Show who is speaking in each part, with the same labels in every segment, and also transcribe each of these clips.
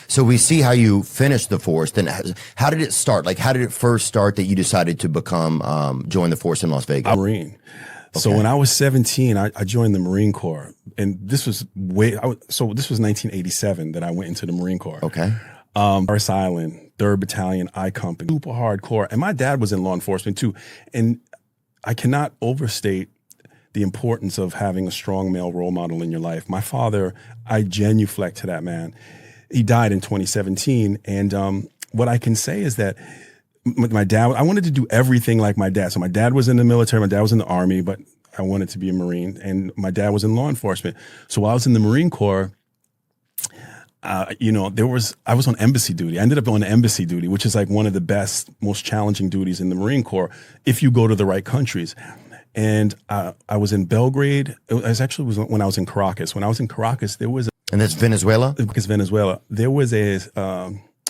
Speaker 1: So we see how you finished the force. Then how did it start? Like, how did it first start that you decided to become, join the force in Las Vegas?
Speaker 2: I'm a Marine. Okay. So when I was 17, I joined the Marine Corps. And this was this was 1987 that I went into the Marine Corps.
Speaker 1: Okay.
Speaker 2: Paris Island, 3rd Battalion, I Company, super hardcore. And my dad was in law enforcement too. And I cannot overstate the importance of having a strong male role model in your life. My father, I genuflect to that man. He died in 2017. And what I can say is that my dad, I wanted to do everything like my dad. So my dad was in the military, my dad was in the Army, but I wanted to be a Marine. And my dad was in law enforcement. So while I was in the Marine Corps, I was on embassy duty. I ended up on embassy duty, which is like one of the best, most challenging duties in the Marine Corps if you go to the right countries. And I was in Belgrade. It was when I was in Caracas. When I was in Caracas, there was
Speaker 1: and that's Venezuela?
Speaker 2: Because Venezuela. There was a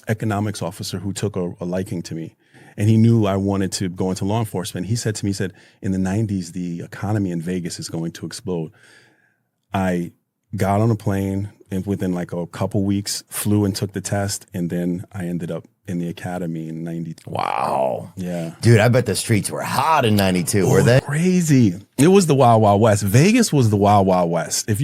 Speaker 2: economics officer who took a liking to me. And he knew I wanted to go into law enforcement. He said to me, in the 90s, the economy in Vegas is going to explode. I got on a plane and within like a couple weeks, flew and took the test. And then I ended up in the academy in 92.
Speaker 1: Wow.
Speaker 2: Yeah.
Speaker 1: Dude, I bet the streets were hot in 92. Were they?
Speaker 2: Crazy. It was the Wild Wild West. Vegas was the Wild Wild West. If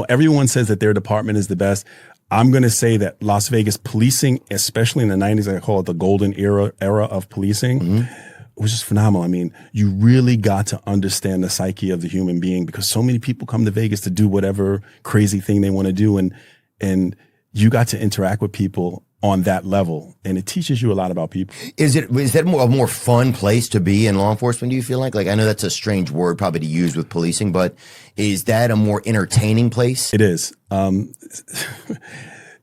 Speaker 2: everyone says that their department is the best. I'm going to say that Las Vegas policing, especially in the 90s, I call it the golden era of policing, was just phenomenal. I mean, you really got to understand the psyche of the human being because so many people come to Vegas to do whatever crazy thing they want to do. And you got to interact with people on that level. And it teaches you a lot about people. Is
Speaker 1: that a more fun place to be in law enforcement, do you feel like? Like, I know that's a strange word probably to use with policing, but is that a more entertaining place?
Speaker 2: It is.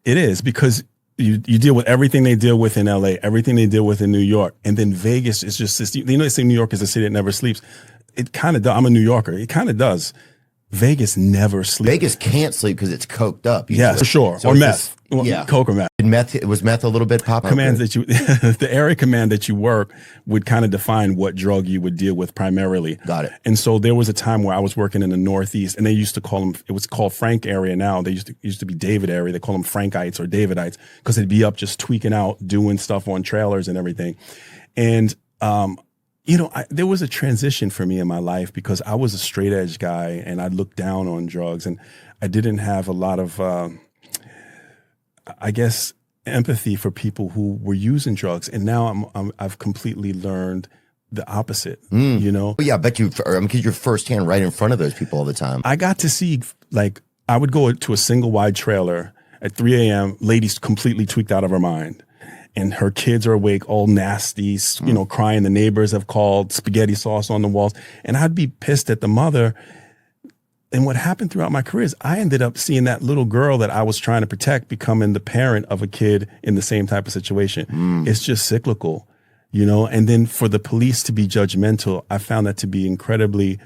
Speaker 2: It is because you deal with everything they deal with in LA, everything they deal with in New York. And then Vegas is just this, they say New York is a city that never sleeps. It kind of does. I'm a New Yorker. It kind of does. Vegas never sleeps.
Speaker 1: Vegas can't sleep because it's coked up.
Speaker 2: Yeah, for sure. So or meth.
Speaker 1: Yeah.
Speaker 2: Coke or meth.
Speaker 1: Was meth a little bit popping?
Speaker 2: Commands that the area command that you work would kind of define what drug you would deal with primarily.
Speaker 1: Got it.
Speaker 2: And so there was a time where I was working in the Northeast and they used to call them, it was called Frank area now. They used to be David area. They call them Frankites or Davidites because they'd be up just tweaking out, doing stuff on trailers and everything. And, there was a transition for me in my life because I was a straight edge guy and I looked down on drugs and I didn't have a lot of, empathy for people who were using drugs. And now I've completely learned the opposite,
Speaker 1: Well, yeah, I bet you, because you're firsthand right in front of those people all the time.
Speaker 2: I got to see, I would go to a single wide trailer at 3 a.m., ladies completely tweaked out of her mind. And her kids are awake, all nasty, crying. The neighbors have called, spaghetti sauce on the walls. And I'd be pissed at the mother. And what happened throughout my career is I ended up seeing that little girl that I was trying to protect becoming the parent of a kid in the same type of situation. It's just cyclical, And then for the police to be judgmental, I found that to be incredibly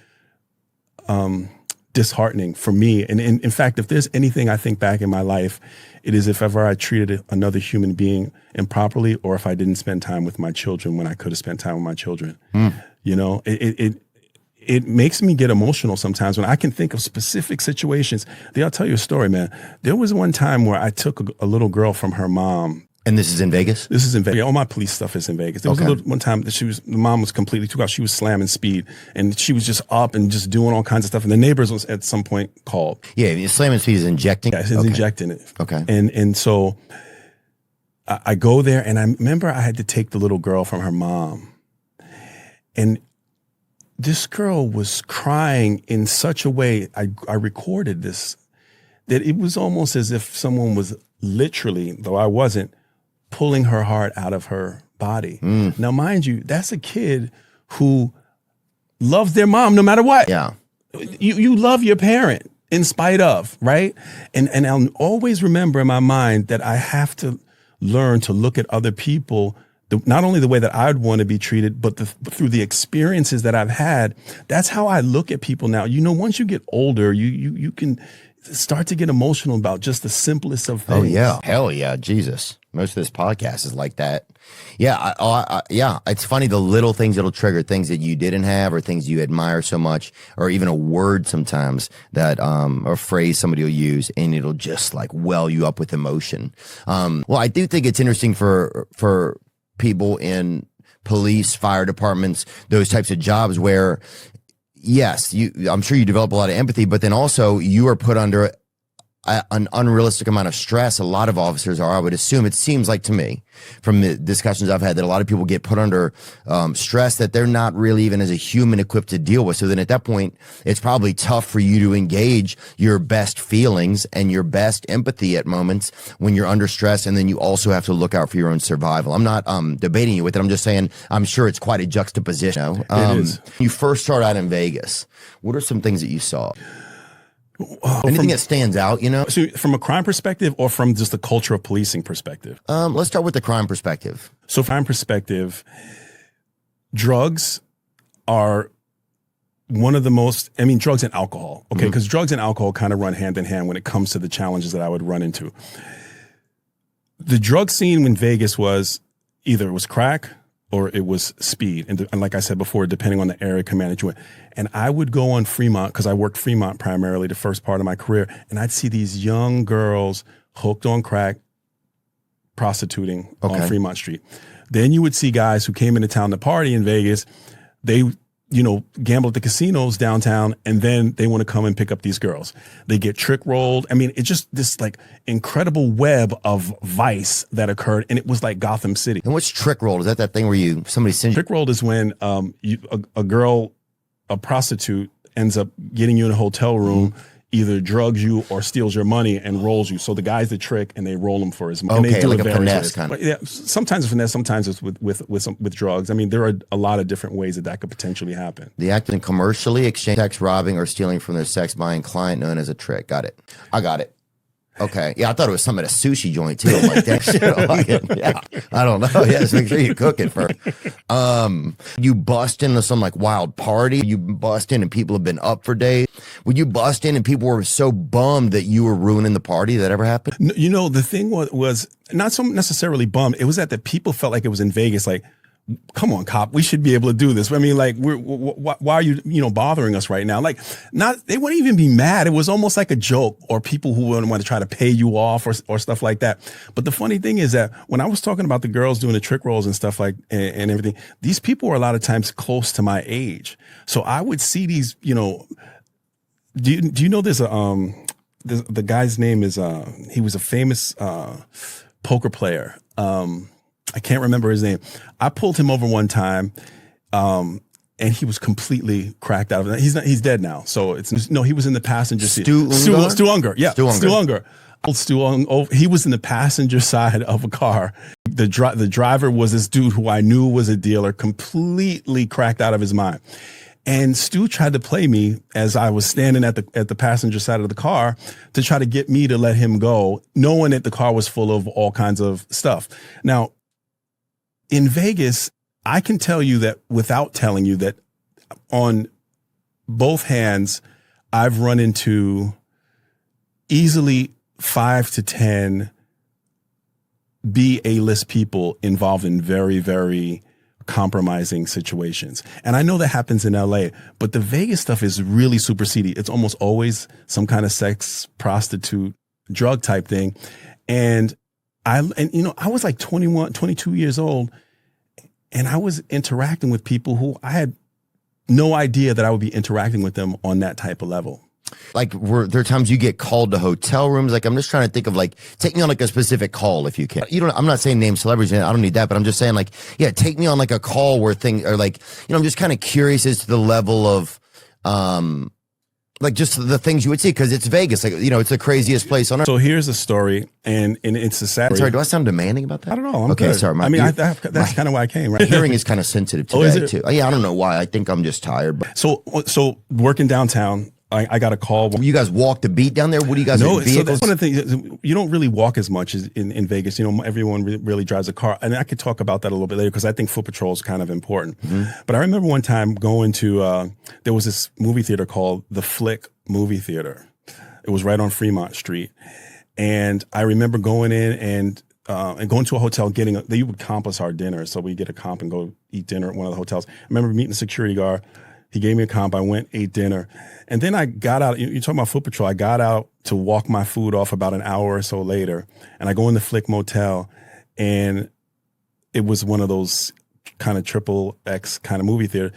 Speaker 2: disheartening for me. And in fact, if there's anything I think back in my life, it is if ever I treated another human being improperly or if I didn't spend time with my children when I could have spent time with my children. It makes me get emotional sometimes when I can think of specific situations. I'll tell you a story, man. There was one time where I took a little girl from her mom.
Speaker 1: And this is in Vegas?
Speaker 2: This is in Vegas. All my police stuff is in Vegas. There was one time that the mom was completely took out. She was slamming speed and she was just up and just doing all kinds of stuff. And the neighbors was at some point called.
Speaker 1: Yeah, slamming speed is injecting.
Speaker 2: Yeah, it's injecting it.
Speaker 1: Okay.
Speaker 2: And so I go there and I remember I had to take the little girl from her mom. And this girl was crying in such a way, I recorded this, that it was almost as if someone was literally, though I wasn't, pulling her heart out of her body. Now, mind you, that's a kid who loves their mom no matter what.
Speaker 1: Yeah.
Speaker 2: You love your parent in spite of, right? And I'll always remember in my mind that I have to learn to look at other people not only the way that I'd want to be treated, but through the experiences that I've had. That's how I look at people now. Once you get older, you can start to get emotional about just the simplest of things.
Speaker 1: Oh, yeah. Hell yeah. Jesus. Most of this podcast is like that. Yeah, yeah. It's funny the little things that'll trigger things that you didn't have, or things you admire so much, or even a word sometimes that or phrase somebody will use, and it'll just like well you up with emotion. Well, I do think it's interesting for people in police, fire departments, those types of jobs where, yes, I'm sure you develop a lot of empathy, but then also you are put under an unrealistic amount of stress. A lot of officers are, I would assume. It seems like to me from the discussions I've had that a lot of people get put under stress that they're not really even as a human equipped to deal with. So then at that point, it's probably tough for you to engage your best feelings and your best empathy at moments when you're under stress. And then you also have to look out for your own survival. I'm not debating you with it. I'm just saying I'm sure it's quite a juxtaposition.
Speaker 2: It is.
Speaker 1: You first started out in Vegas. What are some things that you saw? Anything that stands out, you know?
Speaker 2: So from a crime perspective or from just the culture of policing perspective?
Speaker 1: Let's start with the crime perspective.
Speaker 2: So from crime perspective, drugs are one of the most, drugs and alcohol, okay? Because drugs and alcohol kind of run hand in hand when it comes to the challenges that I would run into. The drug scene in Vegas was either it was crack or it was speed. And like I said before, depending on the area command that you went. And I would go on Fremont, because I worked Fremont primarily the first part of my career, and I'd see these young girls hooked on crack, prostituting on Fremont Street. Then you would see guys who came into town to party in Vegas. They, gamble at the casinos downtown, and then they want to come and pick up these girls. They get trick rolled. It's just this like incredible web of vice that occurred, and it was like Gotham City.
Speaker 1: And what's trick rolled? Is that thing where somebody sends you?
Speaker 2: Trick rolled is when a girl, a prostitute, ends up getting you in a hotel room, either drugs you or steals your money and rolls you. So the guy's the trick, and they roll him for his money.
Speaker 1: Okay,
Speaker 2: and they do
Speaker 1: like a finesse kind of.
Speaker 2: Yeah, sometimes it's finesse, sometimes it's with drugs. There are a lot of different ways that could potentially happen.
Speaker 1: The act in commercially exchange sex, robbing, or stealing from their sex buying client, known as a trick. Got it. I got it. Okay. Yeah, I thought it was something at a sushi joint too. I'm like, that shit. Yeah. I don't know. Yeah, just make sure you cook it first. You bust into some like wild party. You bust in and people have been up for days. Would you bust in and people were so bummed that you were ruining the party? That ever happened?
Speaker 2: The thing was not so necessarily bummed. It was that the people felt like it was in Vegas. Like, come on, cop, we should be able to do this. Why are you, bothering us right now? Like, they wouldn't even be mad. It was almost like a joke, or people who wouldn't want to try to pay you off or stuff like that. But the funny thing is that when I was talking about the girls doing the trick rolls and stuff and everything, these people were a lot of times close to my age. So I would see these, do you know there's the guy's name is, he was a famous poker player. I can't remember his name. I pulled him over one time, and he was completely cracked out of it. He's dead now. So he was in the passenger seat. Stu Unger. Yeah. Stu Unger. He was in the passenger side of a car. The driver was this dude who I knew was a dealer, completely cracked out of his mind. And Stu tried to play me as I was standing at the passenger side of the car to try to get me to let him go, knowing that the car was full of all kinds of stuff. Now, in Vegas, I can tell you that without telling you that on both hands, I've run into easily 5 to 10 A-list people involved in very, very compromising situations. And I know that happens in LA, but the Vegas stuff is really super seedy. It's almost always some kind of sex, prostitute, drug type thing. And I was like 21, 22 years old, and I was interacting with people who I had no idea that I would be interacting with them on that type of level.
Speaker 1: Like, were there times you get called to hotel rooms? Like, I'm just trying to think of, like, take me on like a specific call if you can. I'm not saying name celebrities, I don't need that, but I'm just saying, like, yeah, take me on like a call where things are like, I'm just kind of curious as to the level of, like just the things you would see, because it's Vegas, like, it's the craziest place on earth.
Speaker 2: So here's a story, and it's a sad.
Speaker 1: Sorry, do I sound demanding about that?
Speaker 2: I don't know. I'm
Speaker 1: okay,
Speaker 2: good.
Speaker 1: sorry.
Speaker 2: That's kind of why I came. Right?
Speaker 1: My hearing is kind of sensitive today too. Yeah, I don't know why. I think I'm just tired. But.
Speaker 2: So working downtown, I got a call.
Speaker 1: You guys walk the beat down there? What do you guys do?
Speaker 2: No, so that's one of the things. You don't really walk as much as in Vegas. Everyone really drives a car. And I could talk about that a little bit later, because I think foot patrol is kind of important. Mm-hmm. But I remember one time going to, there was this movie theater called The Flick Movie Theater. It was right on Fremont Street. And I remember going in, and and going to a hotel, they would comp us our dinner. So we get a comp and go eat dinner at one of the hotels. I remember meeting the security guard. He gave me a comp. I went, ate dinner. And then I got out. You're talking about foot patrol. I got out to walk my food off about an hour or so later. And I go in the Flick Motel, and it was one of those kind of triple X kind of movie theater.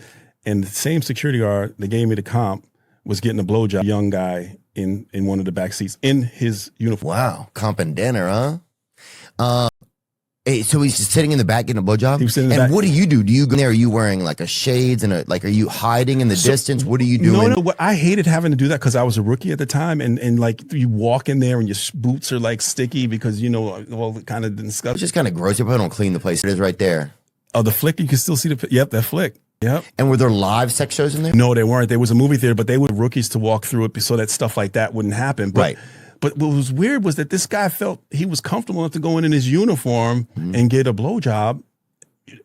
Speaker 2: And the same security guard that gave me the comp was getting a blowjob, young guy in one of the back seats in his uniform.
Speaker 1: Wow. Comp and dinner, huh? Hey, so he's just sitting in the back getting a blowjob?
Speaker 2: He was sitting in the
Speaker 1: and
Speaker 2: back.
Speaker 1: what do? Do you go there? Are you wearing like a shades and are you hiding in the distance? What are you doing?
Speaker 2: No, I hated having to do that because I was a rookie at the time, and like you walk in there and your boots are like sticky because all the kind of disgusting.
Speaker 1: It's just kind of gross. You probably don't clean the place. It is right there.
Speaker 2: Oh, the Flick, you can still see that Flick. Yep.
Speaker 1: And were there live sex shows in there?
Speaker 2: No, they weren't. There was a movie theater, but they were rookies to walk through it so that stuff like that wouldn't happen.
Speaker 1: Right.
Speaker 2: But what was weird was that this guy felt he was comfortable enough to go in his uniform and get a blowjob,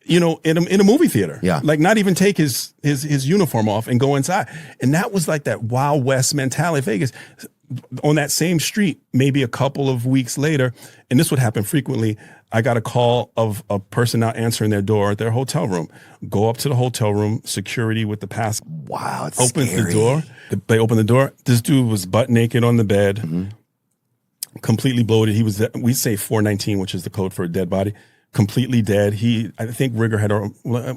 Speaker 2: in a movie theater.
Speaker 1: Yeah.
Speaker 2: Like not even take his uniform off and go inside. And that was like that Wild West mentality of Vegas. On that same street, maybe a couple of weeks later, and this would happen frequently, I got a call of a person not answering their door at their hotel room. Go up to the hotel room, security with the pass.
Speaker 1: Wow, it's
Speaker 2: opens
Speaker 1: scary.
Speaker 2: the door. They open the door. This dude was butt naked on the bed, completely bloated. He was, we say 419, which is the code for a dead body, completely dead. I think Rigger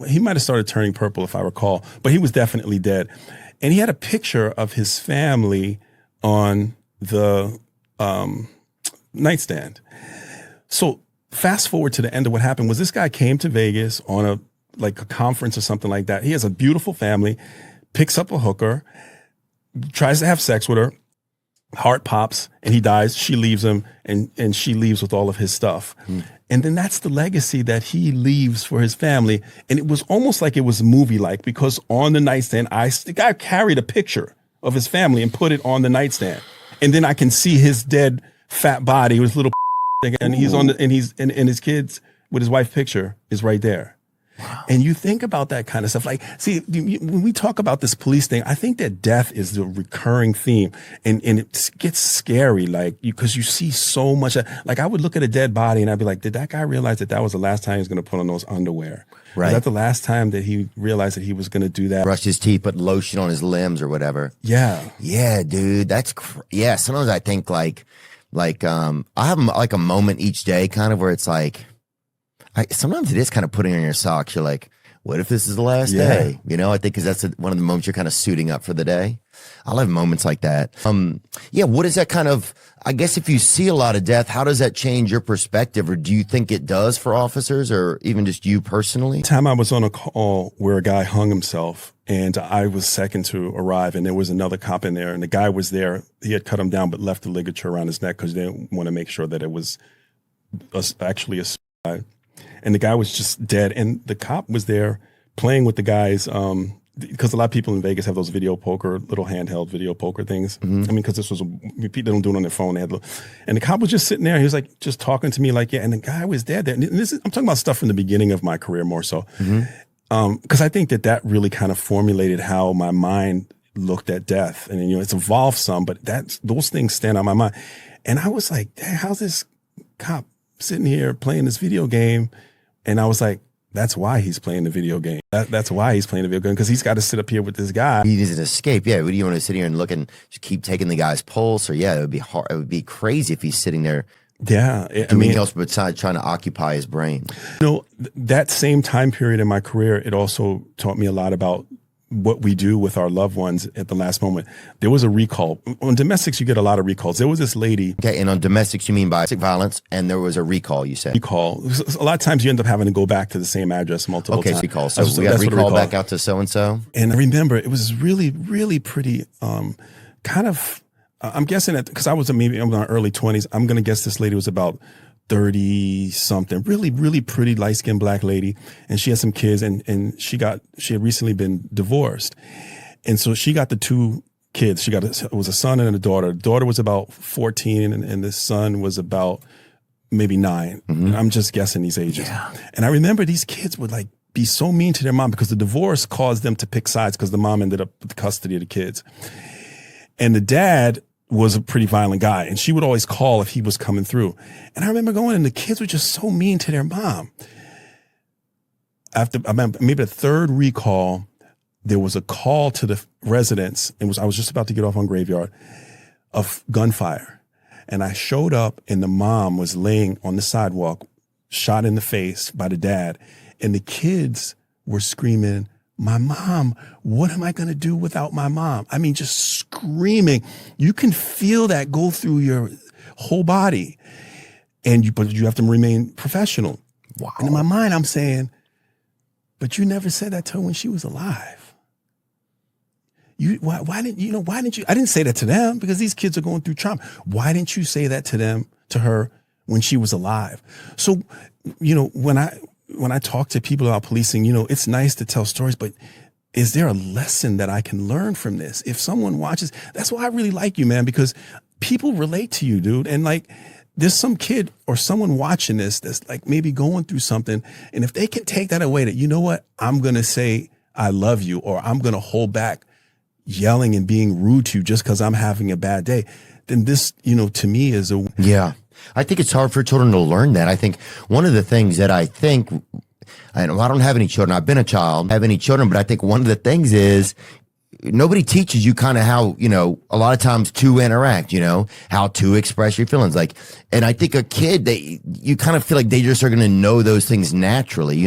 Speaker 2: he might have started turning purple if I recall, but he was definitely dead. And he had a picture of his family on the nightstand. So fast forward to the end of what happened was this guy came to Vegas on a conference or something like that. He has a beautiful family, picks up a hooker, tries to have sex with her, heart pops, and he dies. She leaves him, and she leaves with all of his stuff. And then that's the legacy that he leaves for his family. And it was almost like it was movie-like because on the nightstand, the guy carried a picture of his family and put it on the nightstand. And then I can see his dead fat body with his little and he's and his kids with his wife's picture is right there. Wow. And you think about that kind of stuff. Like, see, when we talk about this police thing, I think that death is the recurring theme, and it gets scary, like, because you see so much. Like, I would look at a dead body and I'd be like, did that guy realize that was the last time he was going to put on those underwear? Right. Was that the last time that he realized that he was going to do that?
Speaker 1: Brush his teeth, put lotion on his limbs or whatever.
Speaker 2: Yeah.
Speaker 1: Yeah, dude. That's, yeah. Sometimes I think I have like a moment each day kind of where it's like, sometimes it is kind of putting on your socks. You're like, what if this is the last day? I think because that's one of the moments you're kind of suiting up for the day. I'll have moments like that. What is that kind of, I guess if you see a lot of death, how does that change your perspective? Or do you think it does for officers or even just you personally?
Speaker 2: Time I was on a call where a guy hung himself and I was second to arrive and there was another cop in there and the guy was there. He had cut him down but left the ligature around his neck because they didn't want to make sure that it was actually a suicide. And the guy was just dead. And the cop was there playing with the guys, because a lot of people in Vegas have those little handheld video poker things. I mean, because people don't do it on their phone. And the cop was just sitting there. He was like, just talking to me like, yeah. And the guy was dead there. And I'm talking about stuff from the beginning of my career more so. Because I think that really kind of formulated how my mind looked at death. And, it's evolved some, but those things stand on my mind. And I was like, how's this cop sitting here playing this video game? And I was like, that's why he's playing the video game. That's why he's playing the video game, because he's got to sit up here with this guy.
Speaker 1: He needs an escape. Yeah. Would you want to sit here and look and just keep taking the guy's pulse? Or it would be hard. It would be crazy if he's sitting there.
Speaker 2: Yeah.
Speaker 1: Doing else besides trying to occupy his brain.
Speaker 2: That same time period in my career, it also taught me a lot about what we do with our loved ones at the last moment. There was a recall. On domestics, you get a lot of recalls. There was this lady.
Speaker 1: Okay, and on domestics, you mean by domestic violence, and there was a recall, you said?
Speaker 2: Recall. A lot of times you end up having to go back to the same address multiple times.
Speaker 1: Okay, recall. So we got recall back out to so-and-so?
Speaker 2: And I remember it was really, really pretty, kind of, I'm guessing that, because I'm in my early 20s, I'm going to guess this lady was about 30 something, really, really pretty light-skinned black lady. And she had some kids and she had recently been divorced. And so she got the two kids. It was a son and a daughter. The daughter was about 14 and the son was about maybe 9. I'm just guessing these ages. Yeah. And I remember these kids would be so mean to their mom because the divorce caused them to pick sides because the mom ended up with the custody of the kids. And the dad was a pretty violent guy, and she would always call if he was coming through. And I remember going, and the kids were just so mean to their mom. After maybe the third recall, there was a call to the residence. I was just about to get off on Graveyard of gunfire. And I showed up, and the mom was laying on the sidewalk, shot in the face by the dad. And the kids were screaming, "My mom, what am I going to do without my mom?" I mean, just screaming. You can feel that go through your whole body. But you have to remain professional.
Speaker 1: Wow.
Speaker 2: And in my mind, I'm saying, but you never said that to her when she was alive. Why didn't you? I didn't say that to them because these kids are going through trauma. Why didn't you say that to her when she was alive? So, when I talk to people about policing, it's nice to tell stories, but is there a lesson that I can learn from this? If someone watches, that's why I really like you, man, because people relate to you, dude. And like, there's some kid or someone watching this that's like maybe going through something. And if they can take that away, that, you know what, I'm going to say, I love you, or I'm going to hold back yelling and being rude to you just because I'm having a bad day, then this, to me is a...
Speaker 1: Yeah. I think it's hard for children to learn that. I think one of the things that I don't have any children. I've been a child, have any children, but I think one of the things is nobody teaches you kind of how, a lot of times to interact, how to express your feelings. Like, and I think a kid, you kind of feel like they just are going to know those things naturally,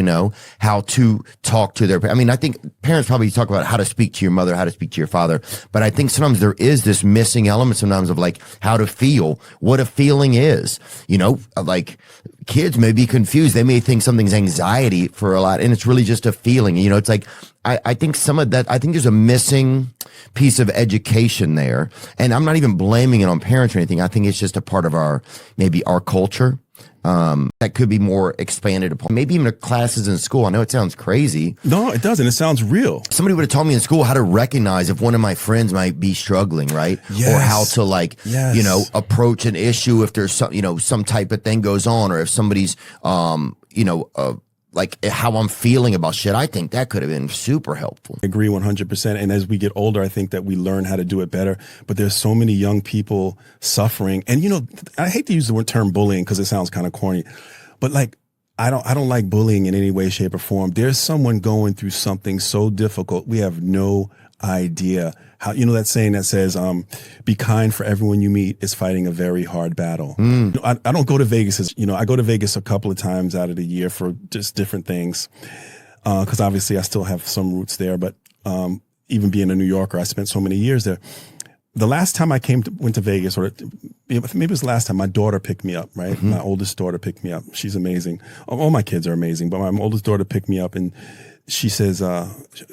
Speaker 1: how to talk to their, I think parents probably talk about how to speak to your mother, how to speak to your father. But I think sometimes there is this missing element sometimes of like how to feel, what a feeling is, like kids may be confused. They may think something's anxiety for a lot, and it's really just a feeling. It's like, I think some of that, I think there's a missing piece of education there. And I'm not even blaming it on parents or anything. I think it's just a part of maybe our culture, that could be more expanded upon. Maybe even classes in school. I know it sounds crazy.
Speaker 2: No, it doesn't. It sounds real.
Speaker 1: Somebody would have taught me in school how to recognize if one of my friends might be struggling, right?
Speaker 2: Yes.
Speaker 1: Or how to approach an issue if there's some type of thing goes on, or if somebody's, like how I'm feeling about shit. I think that could have been super helpful.
Speaker 2: I agree 100%. And as we get older, I think that we learn how to do it better. But there's so many young people suffering. And, I hate to use the term bullying because it sounds kind of corny, but like, I don't like bullying in any way, shape, or form. There's someone going through something so difficult. We have no idea how, that saying that says, be kind, for everyone you meet is fighting a very hard battle. I don't go to Vegas. I go to Vegas a couple of times out of the year for just different things. Cause obviously I still have some roots there, but, even being a New Yorker, I spent so many years there. The last time I went to Vegas, or maybe it was the last time, my daughter picked me up, right? Mm-hmm. My oldest daughter picked me up. She's amazing. All my kids are amazing, but my oldest daughter picked me up, and she says,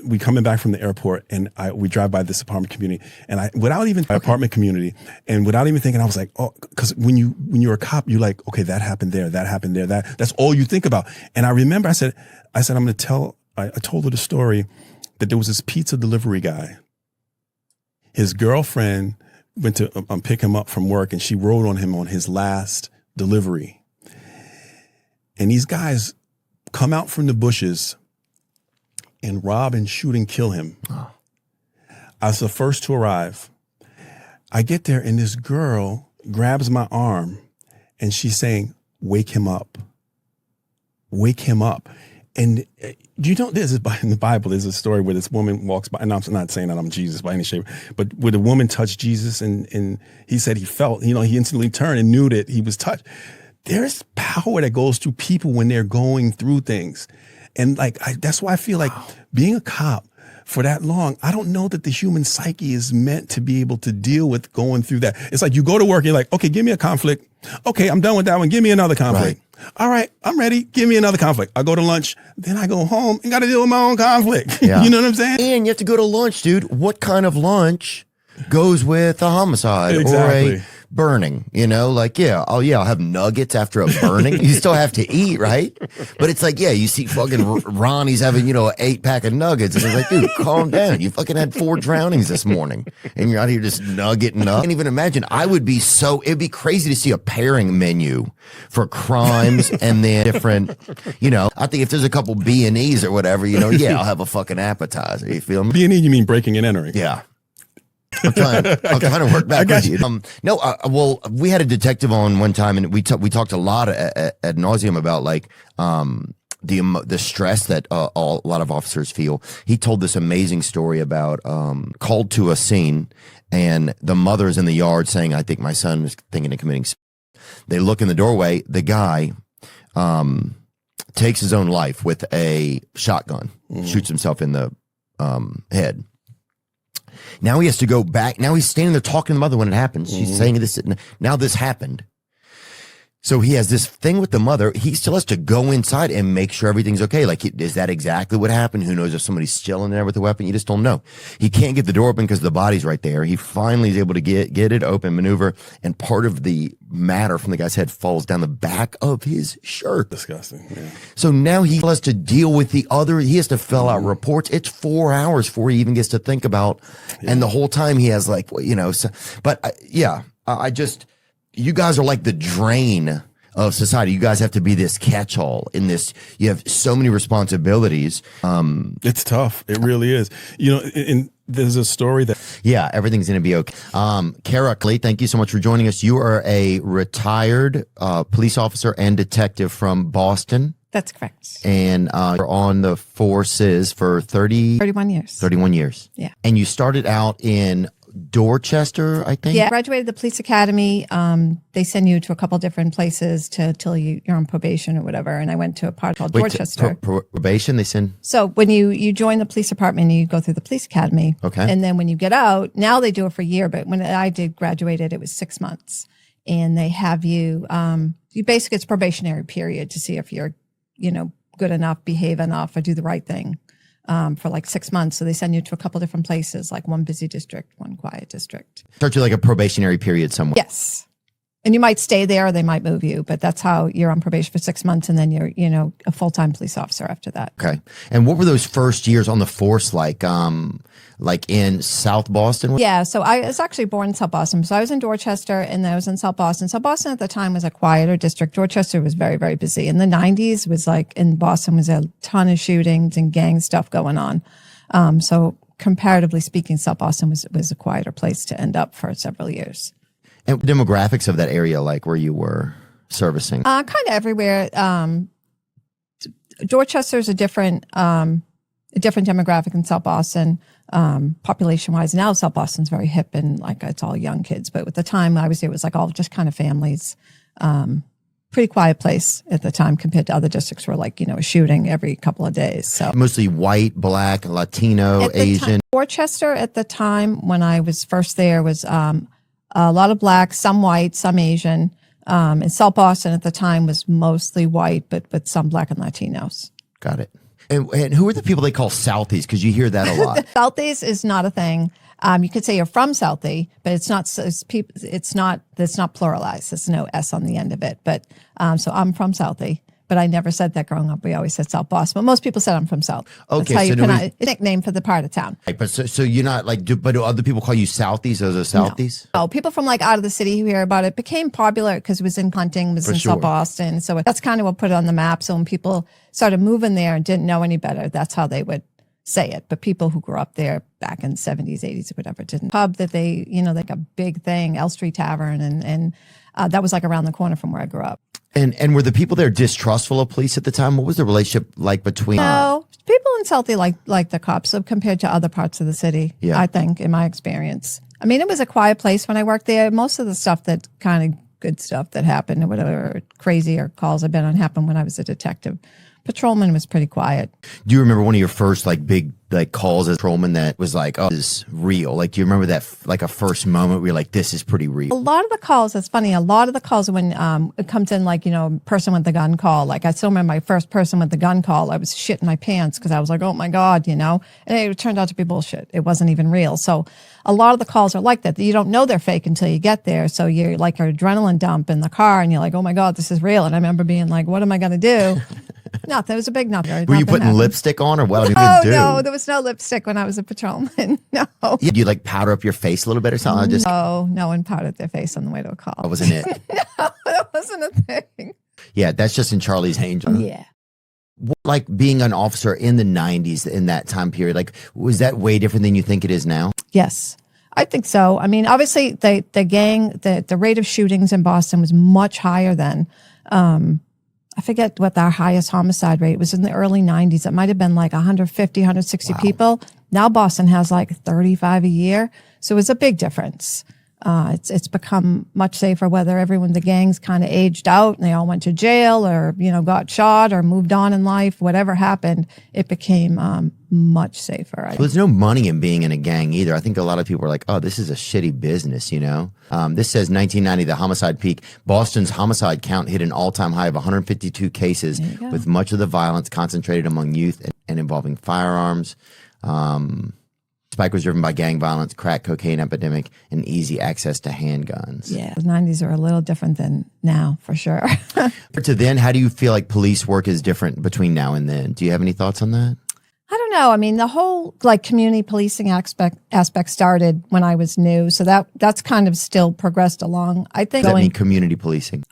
Speaker 2: we coming back from the airport, and we drive by this apartment community, and apartment community, and without even thinking, I was like, oh, because when you're a cop, you're like, okay, that happened there, that's all you think about. And I remember I said, I'm going to tell, I told her the story that there was this pizza delivery guy. His girlfriend went to pick him up from work, and she rode on him on his last delivery. And these guys come out from the bushes and rob and shoot and kill him. Oh. I was the first to arrive. I get there, and this girl grabs my arm, and she's saying, wake him up. Wake him up. And this is in the Bible, there's a story where this woman walks by, and I'm not saying that I'm Jesus by any shape, but where the woman touched Jesus, and he said he felt, he instantly turned and knew that he was touched. There's power that goes through people when they're going through things. And like, that's why I feel like being a cop for that long, I don't know that the human psyche is meant to be able to deal with going through that. It's like you go to work, you're like, okay, give me a conflict. Okay, I'm done with that one. Give me another conflict. Right. All right, I'm ready. Give me another conflict. I go to lunch, then I go home and got to deal with my own conflict. Yeah. You know what I'm saying?
Speaker 1: And you have to go to lunch, dude. What kind of lunch goes with a homicide
Speaker 2: exactly.
Speaker 1: or a burning? I'll have nuggets after a burning. You still have to eat, right? But it's like, you see fucking Ronnie's having, an 8-pack of nuggets. And it's like, dude, calm down. You fucking had 4 drownings this morning and you're out here just nuggeting up. I can't even imagine. It'd be crazy to see a pairing menu for crimes and then different, I think if there's a couple B&Es or whatever, I'll have a fucking appetizer. You feel me?
Speaker 2: B&E, you mean breaking and entering?
Speaker 1: Yeah. I'm trying to work back
Speaker 2: got
Speaker 1: with you. No, well, we had a detective on one time, and we talked a lot at nauseum about like the stress that a lot of officers feel. He told this amazing story about called to a scene, and the mother's in the yard saying, "I think my son is thinking of committing." They look in the doorway. The guy takes his own life with a shotgun, shoots himself in the head. Now he has to go back. Now he's standing there talking to the mother when it happens. She's saying this. Now this happened. So he has this thing with the mother. He still has to go inside and make sure everything's okay. Like, is that exactly what happened? Who knows if somebody's still in there with a weapon? You just don't know. He can't get the door open because the body's right there. He finally is able to get it open, maneuver, and part of the matter from the guy's head falls down the back of his shirt.
Speaker 2: Disgusting. Yeah.
Speaker 1: So now he has to deal with the other. He has to fill out reports. It's 4 hours before he even gets to think about. And the whole time he has like, I just, you guys are like the drain of society. You guys have to be this catch-all in this. You have so many responsibilities.
Speaker 2: It's tough. It really is. You know, and there's a story that.
Speaker 1: Yeah, everything's going to be okay. Kara Clay, thank you so much for joining us. You are a retired police officer and detective from Boston.
Speaker 3: That's correct.
Speaker 1: And you're on the forces for
Speaker 3: 31 years.
Speaker 1: 31 years.
Speaker 3: Yeah.
Speaker 1: And you started out in Dorchester, I think?
Speaker 3: Yeah, I graduated the police academy. They send you to a couple different places till you're on probation or whatever. And I went to a part called Dorchester.
Speaker 1: Probation, they send?
Speaker 3: So when you join the police department, you go through the police academy.
Speaker 1: Okay.
Speaker 3: And then when you get out, now they do it for a year, but when I graduated, it was 6 months. And they have you basically, it's probationary period to see if you're, good enough, behave enough, or do the right thing. For like 6 months. So they send you to a couple different places, like one busy district, one quiet district.
Speaker 1: Start you like a probationary period somewhere.
Speaker 3: Yes. And you might stay there or they might move you, but that's how you're on probation for 6 months. And then you're, a full-time police officer after that.
Speaker 1: Okay. And what were those first years on the force like in South Boston?
Speaker 3: Yeah. So I was actually born in South Boston. So I was in Dorchester and then I was in South Boston. South Boston at the time was a quieter district. Dorchester was very, very busy. In the 90s was like in Boston was a ton of shootings and gang stuff going on. So comparatively speaking, South Boston was a quieter place to end up for several years.
Speaker 1: And demographics of that area, like where you were servicing?
Speaker 3: Kind of everywhere. Dorchester is a different demographic than South Boston, population-wise. Now South Boston's very hip and like it's all young kids. But at the time I was there, it was like all just kind of families. Pretty quiet place at the time compared to other districts where like, a shooting every couple of days. So
Speaker 1: mostly white, black, Latino, Asian.
Speaker 3: Dorchester at the time when I was first there was a lot of black, some white, some Asian. And South Boston at the time was mostly white, but some black and Latinos.
Speaker 1: Got it. And who are the people they call Southies? Because you hear that a lot.
Speaker 3: Southeast is not a thing. You could say you're from Southie, but it's not pluralized. There's no S on the end of it. But so I'm from Southie, but I never said that growing up. We always said South Boston. But most people said I'm from South.
Speaker 1: Okay,
Speaker 3: that's how you pronounce it. Nickname for the part of town.
Speaker 1: Right, but so you're not like, but do other people call you Southies? Those are Southies?
Speaker 3: No, people from like out of the city who hear about it became popular because it was in Hunting, was in South Boston. So that's kind of what put it on the map. So when people started moving there and didn't know any better, that's how they would say it. But people who grew up there back in the 70s, 80s, or whatever, didn't. Pub that they, like a big thing, L Street Tavern, and that was like around the corner from where I grew up.
Speaker 1: And were the people there distrustful of police at the time? What was the relationship like between?
Speaker 3: No, people in Southie like the cops compared to other parts of the city. Yeah. I think in my experience. I mean, it was a quiet place when I worked there. Most of the stuff that kind of good stuff that happened or whatever crazy or calls I've been on happened when I was a detective. Patrolman was pretty quiet.
Speaker 1: Do you remember one of your first like big like calls as patrolman that was like, oh, this is real? Like, do you remember that like a first moment where you're like, this is pretty real?
Speaker 3: A lot of the calls, it's funny, a lot of the calls when it comes in like, person with the gun call, like I still remember my first person with the gun call, I was shitting my pants because I was like, oh my God, and it turned out to be bullshit. It wasn't even real. So a lot of the calls are like that. You don't know they're fake until you get there. So you're like an adrenaline dump in the car and you're like, oh my God, this is real. And I remember being like, what am I going to do? Nothing. It was a big nothing.
Speaker 1: Were you putting lipstick on or what?
Speaker 3: No, there was no lipstick when I was a patrolman. No.
Speaker 1: Yeah, do you like powder up your face a little bit or something?
Speaker 3: No one powdered their face on the way to a call.
Speaker 1: That wasn't it.
Speaker 3: No, that wasn't a thing.
Speaker 1: Yeah, that's just in Charlie's Angel.
Speaker 3: Yeah.
Speaker 1: Like being an officer in the 90s in that time period, like was that way different than you think it is now?
Speaker 3: Yes. I think so. I mean, obviously the rate of shootings in Boston was much higher then. I forget what our highest homicide rate was in the early 90s. It might have been like 150, 160 people. Now Boston has like 35 a year. So it's a big difference. It's become much safer, whether the gangs kind of aged out and they all went to jail or, got shot or moved on in life, whatever happened, it became much safer.
Speaker 1: Well, there's no money in being in a gang either. I think a lot of people are like, oh, this is a shitty business, This says 1990, the homicide peak. Boston's homicide count hit an all-time high of 152 cases, with much of the violence concentrated among youth and involving firearms. Spike was driven by gang violence, crack cocaine epidemic, and easy access to handguns.
Speaker 3: Yeah, the 90s are a little different than now, for sure.
Speaker 1: To then, how do you feel like police work is different between now and then? Do you have any thoughts on that?
Speaker 3: I don't know. I mean, the whole community policing aspect started when I was new, so that's kind of still progressed along. I think.
Speaker 1: Does that mean community policing?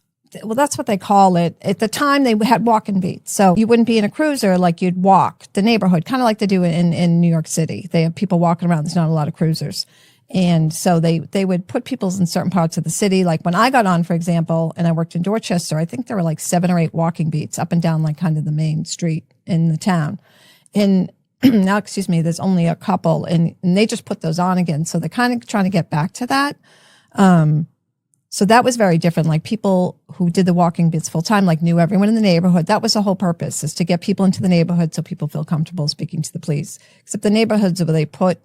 Speaker 3: Well, that's what they call it. At the time, they had walking beats. So you wouldn't be in a cruiser, like you'd walk the neighborhood, kind of like they do in New York City. They have people walking around. There's not a lot of cruisers. And so they would put people in certain parts of the city. Like when I got on, for example, and I worked in Dorchester, I think there were like 7 or 8 walking beats up and down like kind of the main street in the town. And now, there's only a couple, and they just put those on again. So they're kind of trying to get back to that. So that was very different. Like people who did the walking beats full time, like knew everyone in the neighborhood. That was the whole purpose, is to get people into the neighborhood so people feel comfortable speaking to the police. Except the neighborhoods where they put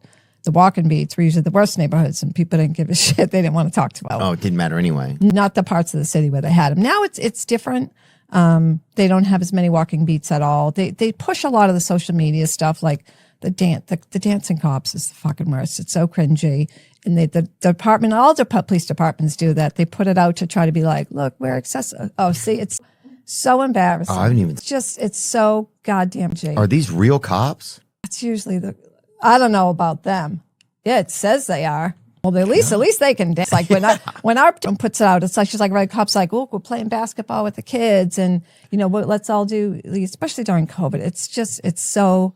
Speaker 3: the walking beats were usually the worst neighborhoods, and people didn't give a shit. They didn't want to talk to them.
Speaker 1: Oh, it didn't matter anyway.
Speaker 3: Not the parts of the city where they had them. Now it's different. They don't have as many walking beats at all. They push a lot of the social media stuff, like the dancing cops is the fucking worst. It's so cringy. And the department, all the police departments do that. They put it out to try to be like, look, we're excessive. Oh, see, it's so embarrassing.
Speaker 1: Oh, I haven't even.
Speaker 3: It's so goddamn Jake.
Speaker 1: Are these real cops?
Speaker 3: It's usually I don't know about them. Yeah, it says they are. Well, at least they can dance. Like when our puts it out, it's like she's like, right, cops like, oh, we're playing basketball with the kids, and let's all do, especially during COVID. It's so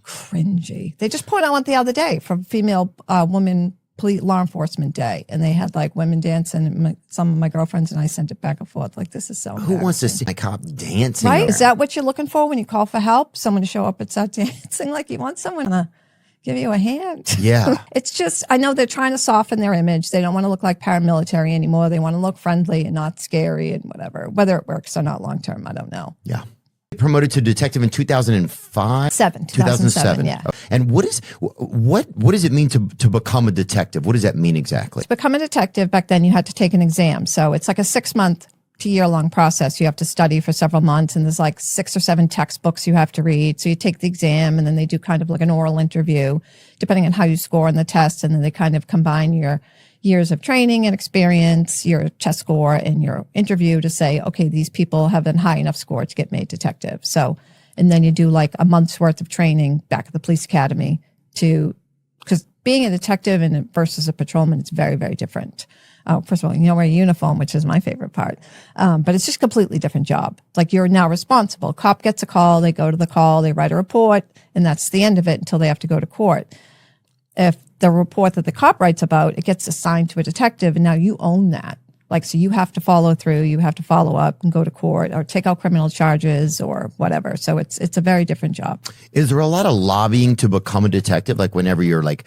Speaker 3: cringy. They just put on one the other day for female women police law enforcement day, and they had like women dancing. And some of my girlfriends and I sent it back and forth. Like, this is so.
Speaker 1: Who wants to see a cop dancing?
Speaker 3: Right? Is that what you're looking for when you call for help? Someone to show up and start dancing? Like, you want someone to give you a hand?
Speaker 1: Yeah.
Speaker 3: It's just, I know they're trying to soften their image. They don't want to look like paramilitary anymore. They want to look friendly and not scary and whatever. Whether it works or not long term, I don't know.
Speaker 1: Yeah. Promoted to detective in 2005?
Speaker 3: 2007, yeah.
Speaker 1: And what does it mean to become a detective? What does that mean exactly?
Speaker 3: To become a detective, back then you had to take an exam. So it's like a 6-month to year-long process. You have to study for several months, and there's like 6 or 7 textbooks you have to read. So you take the exam, and then they do kind of like an oral interview, depending on how you score on the test, and then they kind of combine your years of training and experience, your test score, and your interview to say, okay, these people have a high enough score to get made detective. So, and then you do like a month's worth of training back at the police academy because being a detective versus a patrolman, it's very, very different. First of all, wear a uniform, which is my favorite part. But it's just a completely different job. Like, you're now responsible. Cop gets a call, they go to the call, they write a report, and that's the end of it until they have to go to court. If the report that the cop writes about, it gets assigned to a detective, and now you own that. Like, so you have to follow through, you have to follow up and go to court or take out criminal charges or whatever. So it's a very different job.
Speaker 1: Is there a lot of lobbying to become a detective? Like, whenever you're like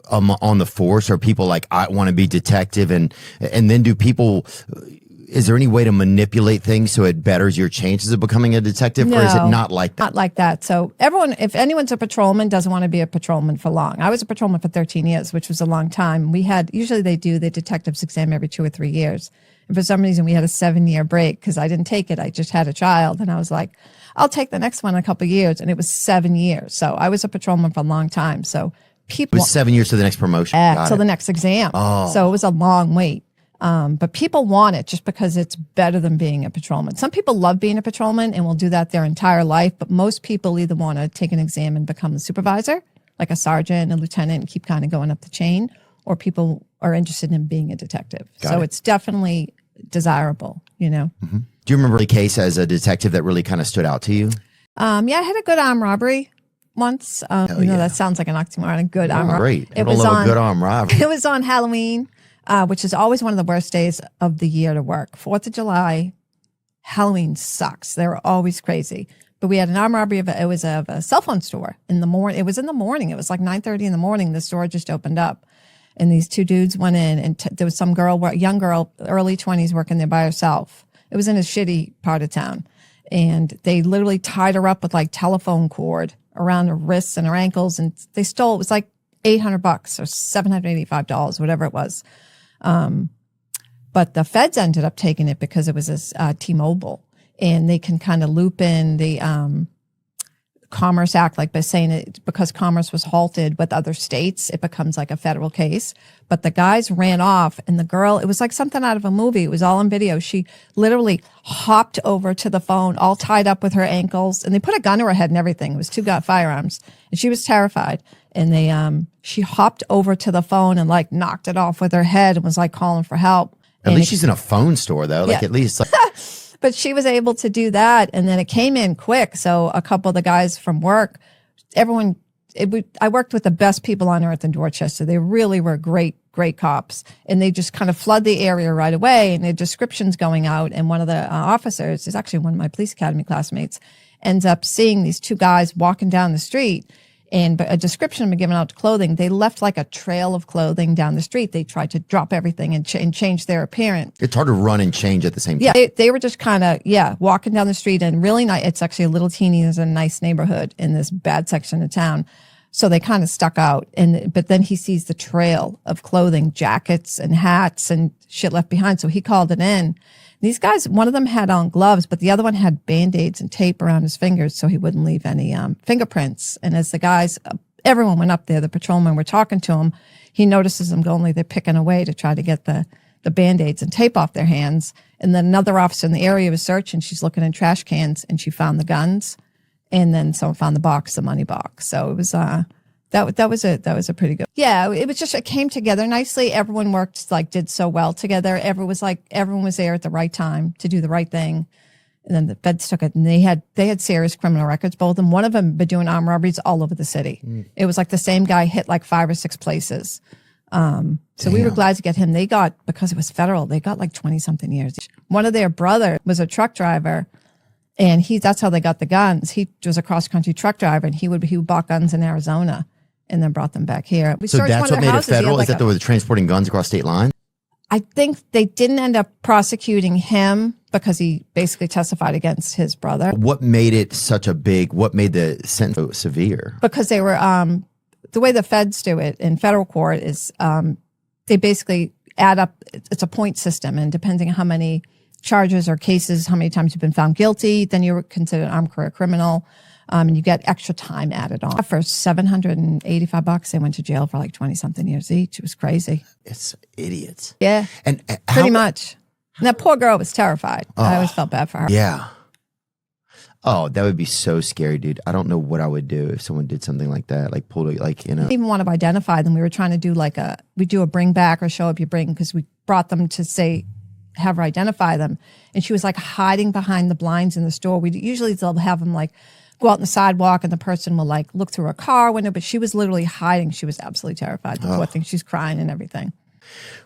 Speaker 1: on the force, or people like, I want to be detective, and then do people, is there any way to manipulate things so it betters your chances of becoming a detective?
Speaker 3: No,
Speaker 1: or is it not like that?
Speaker 3: Not like that. So if anyone's a patrolman, doesn't want to be a patrolman for long. I was a patrolman for 13 years, which was a long time. Usually they do the detective's exam every 2 or 3 years. And for some reason we had a 7-year break because I didn't take it. I just had a child, and I was like, I'll take the next one in a couple of years. And it was 7 years. So I was a patrolman for a long time. So people.
Speaker 1: It was 7 years to the next promotion.
Speaker 3: Till the next exam.
Speaker 1: Oh.
Speaker 3: So it was a long wait. But people want it just because it's better than being a patrolman. Some people love being a patrolman and will do that their entire life, but most people either want to take an exam and become a supervisor, like a sergeant, a lieutenant, and keep kind of going up the chain, or people are interested in being a detective. So it's definitely desirable,
Speaker 1: Mm-hmm. Do you remember a case as a detective that really kind of stood out to you?
Speaker 3: Yeah, I had a good armed robbery once. That sounds like an oxymoron. A good arm robbery.
Speaker 1: Great. I love a good arm robbery.
Speaker 3: It was on Halloween, which is always one of the worst days of the year to work. 4th of July, Halloween sucks. They're always crazy. But we had an armed robbery of a cell phone store in the morning. It was in the morning. It was like 9:30 in the morning. The store just opened up, and these two dudes went in, and there was some girl, young girl, early 20s, working there by herself. It was in a shitty part of town, and they literally tied her up with like telephone cord around her wrists and her ankles, and they stole. It was like $800 or $785, whatever it was. But the feds ended up taking it because it was a T-Mobile. And they can kind of loop in the Commerce Act, like by saying it because commerce was halted with other states, it becomes like a federal case. But the guys ran off, and the girl, it was like something out of a movie. It was all on video. She literally hopped over to the phone, all tied up with her ankles, and they put a gun to her head and everything. It was two firearms, and she was terrified. And she hopped over to the phone and like knocked it off with her head and was like calling for help.
Speaker 1: At least she's in a phone store though. Like at least like
Speaker 3: But she was able to do that, and then it came in quick. So a couple of the guys from work, I worked with the best people on earth in Dorchester. They really were great cops, and they just kind of flood the area right away, and their descriptions going out. And one of the officers is actually one of my police academy classmates, ends up seeing these two guys walking down the street, and a description had been given out to clothing. They left like a trail of clothing down the street. They tried to drop everything and change their appearance.
Speaker 1: It's hard to run and change at the same time.
Speaker 3: Yeah, they were just kind of, walking down the street, and really nice. It's actually a little teeny, there's a nice neighborhood in this bad section of town. So they kind of stuck out. But then he sees the trail of clothing, jackets and hats and shit left behind. So he called it in. These guys, one of them had on gloves, but the other one had Band-Aids and tape around his fingers so he wouldn't leave any fingerprints. And as the guys, everyone went up there, the patrolmen were talking to him, he notices them going, they're picking away to try to get the Band-Aids and tape off their hands. And then another officer in the area was searching. She's looking in trash cans, and she found the guns. And then someone found the money box. So it was that was a pretty good. Yeah, it came together nicely. Everyone did so well together. Everyone was there at the right time to do the right thing. And then the feds took it, and they had serious criminal records, both of them. One of them been doing armed robberies all over the city. It was like the same guy hit like 5 or 6 places. So we were glad to get him. Because it was federal, they got like 20 something years. One of their brother was a truck driver, and that's how they got the guns. He was a cross country truck driver, and he bought guns in Arizona and then brought them back here.
Speaker 1: So that's what made it federal? Is that they were transporting guns across state lines?
Speaker 3: I think they didn't end up prosecuting him because he basically testified against his brother.
Speaker 1: What made it what made the sentence so severe?
Speaker 3: Because they were, the way the feds do it in federal court is they basically add up, it's a point system, and depending on how many charges or cases, how many times you've been found guilty, then you're considered an armed career criminal. And you get extra time added on. For $785, they went to jail for like 20 something years each. It was crazy.
Speaker 1: It's idiots.
Speaker 3: Yeah.
Speaker 1: And
Speaker 3: pretty much. And that poor girl was terrified. I always felt bad for her.
Speaker 1: Yeah. Oh, that would be so scary, dude. I don't know what I would do if someone did something like that, like pulled it, like, you know.
Speaker 3: I didn't even want to identify them. We were trying to do we do a bring back or show up you bring, because we brought them to have her identify them. And she was like hiding behind the blinds in the store. Usually they'll have them like go out on the sidewalk, and the person will like look through a car window, but she was literally hiding. She was absolutely terrified. The poor thing. She's crying and everything.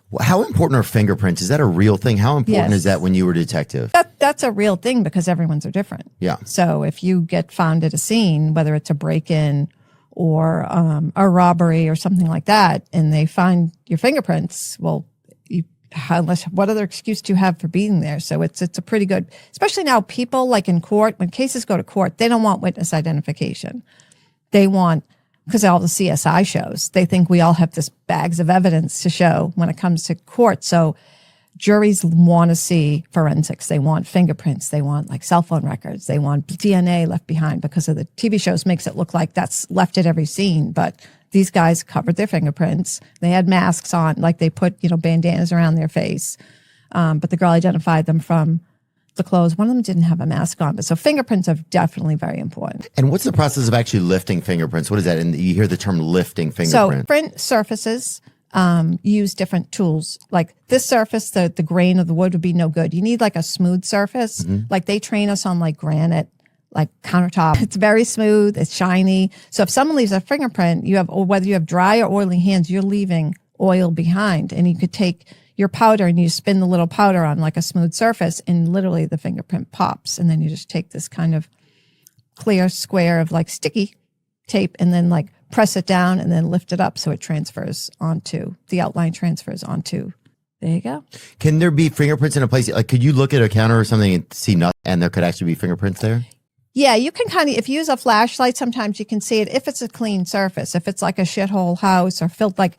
Speaker 1: Well, how important are fingerprints? Is that a real thing? How important is that when you were a detective?
Speaker 3: That's a real thing because everyone's are different.
Speaker 1: Yeah.
Speaker 3: So if you get found at a scene, whether it's a break-in or a robbery or something like that, and they find your fingerprints, well, what other excuse do you have for being there? So it's a pretty good, especially now people like in court, when cases go to court, they don't want witness identification. They want, because all the CSI shows, they think we all have this bags of evidence to show when it comes to court. So juries want to see forensics. They want fingerprints. They want like cell phone records. They want DNA left behind, because of the TV shows makes it look like that's left at every scene. But these guys covered their fingerprints. They had masks on, like they put, bandanas around their face. But the girl identified them from the clothes. One of them didn't have a mask on. But so fingerprints are definitely very important.
Speaker 1: And what's the process of actually lifting fingerprints? What is that? And you hear the term lifting fingerprint.
Speaker 3: So different surfaces use different tools. Like this surface, the grain of the wood would be no good. You need like a smooth surface. Like they train us on like granite, like countertop. It's very smooth. It's shiny. So if someone leaves a fingerprint, or whether you have dry or oily hands, you're leaving oil behind. And you could take your powder and you spin the little powder on like a smooth surface and literally the fingerprint pops. And then you just take this kind of clear square of like sticky tape and then like press it down and then lift it up so it transfers onto, the outline transfers onto. There you go.
Speaker 1: Can there be fingerprints in a place? Like, could you look at a counter or something and see nothing and there could actually be fingerprints there?
Speaker 3: Yeah, you can kind of, if you use a flashlight, sometimes you can see it if it's a clean surface. If it's like a shithole house or filled, like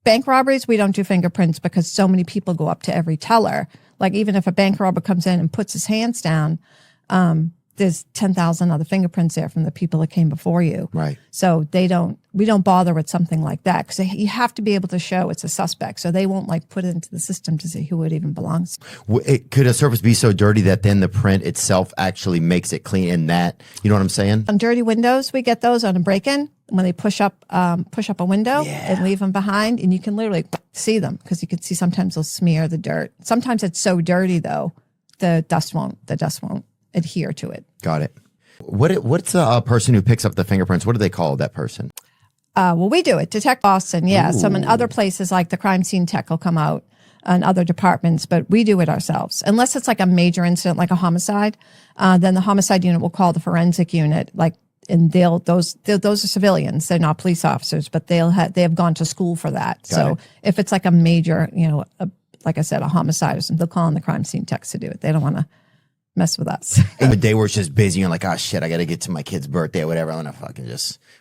Speaker 3: bank robberies, we don't do fingerprints because so many people go up to every teller. Like even if a bank robber comes in and puts his hands down, there's 10,000 other fingerprints there from the people that came before you.
Speaker 1: Right.
Speaker 3: So we don't bother with something like that because you have to be able to show it's a suspect. So they won't like put it into the system to see who it even belongs to.
Speaker 1: Could a surface be so dirty that then the print itself actually makes it clean in that, you know what I'm saying?
Speaker 3: On dirty windows, we get those on a break-in when they push up a window and leave them behind, and you can literally see them because you can see sometimes they'll smear the dirt. Sometimes it's so dirty though, the dust won't adhere to it.
Speaker 1: Got it. What's a person who picks up the fingerprints? What do they call that person?
Speaker 3: Well, we do it. Detect Boston, yeah. Some in other places like the crime scene tech will come out and other departments, but we do it ourselves. Unless it's like a major incident, like a homicide, then the homicide unit will call the forensic unit, and those are civilians. They're not police officers, but they have gone to school for that. So if it's like a major, like I said, a homicide or something, they'll call in the crime scene techs to do it. They don't want to mess with us.
Speaker 1: In the day where it's just busy, you're like, oh shit, I got to get to my kid's birthday or whatever. I'm gonna fucking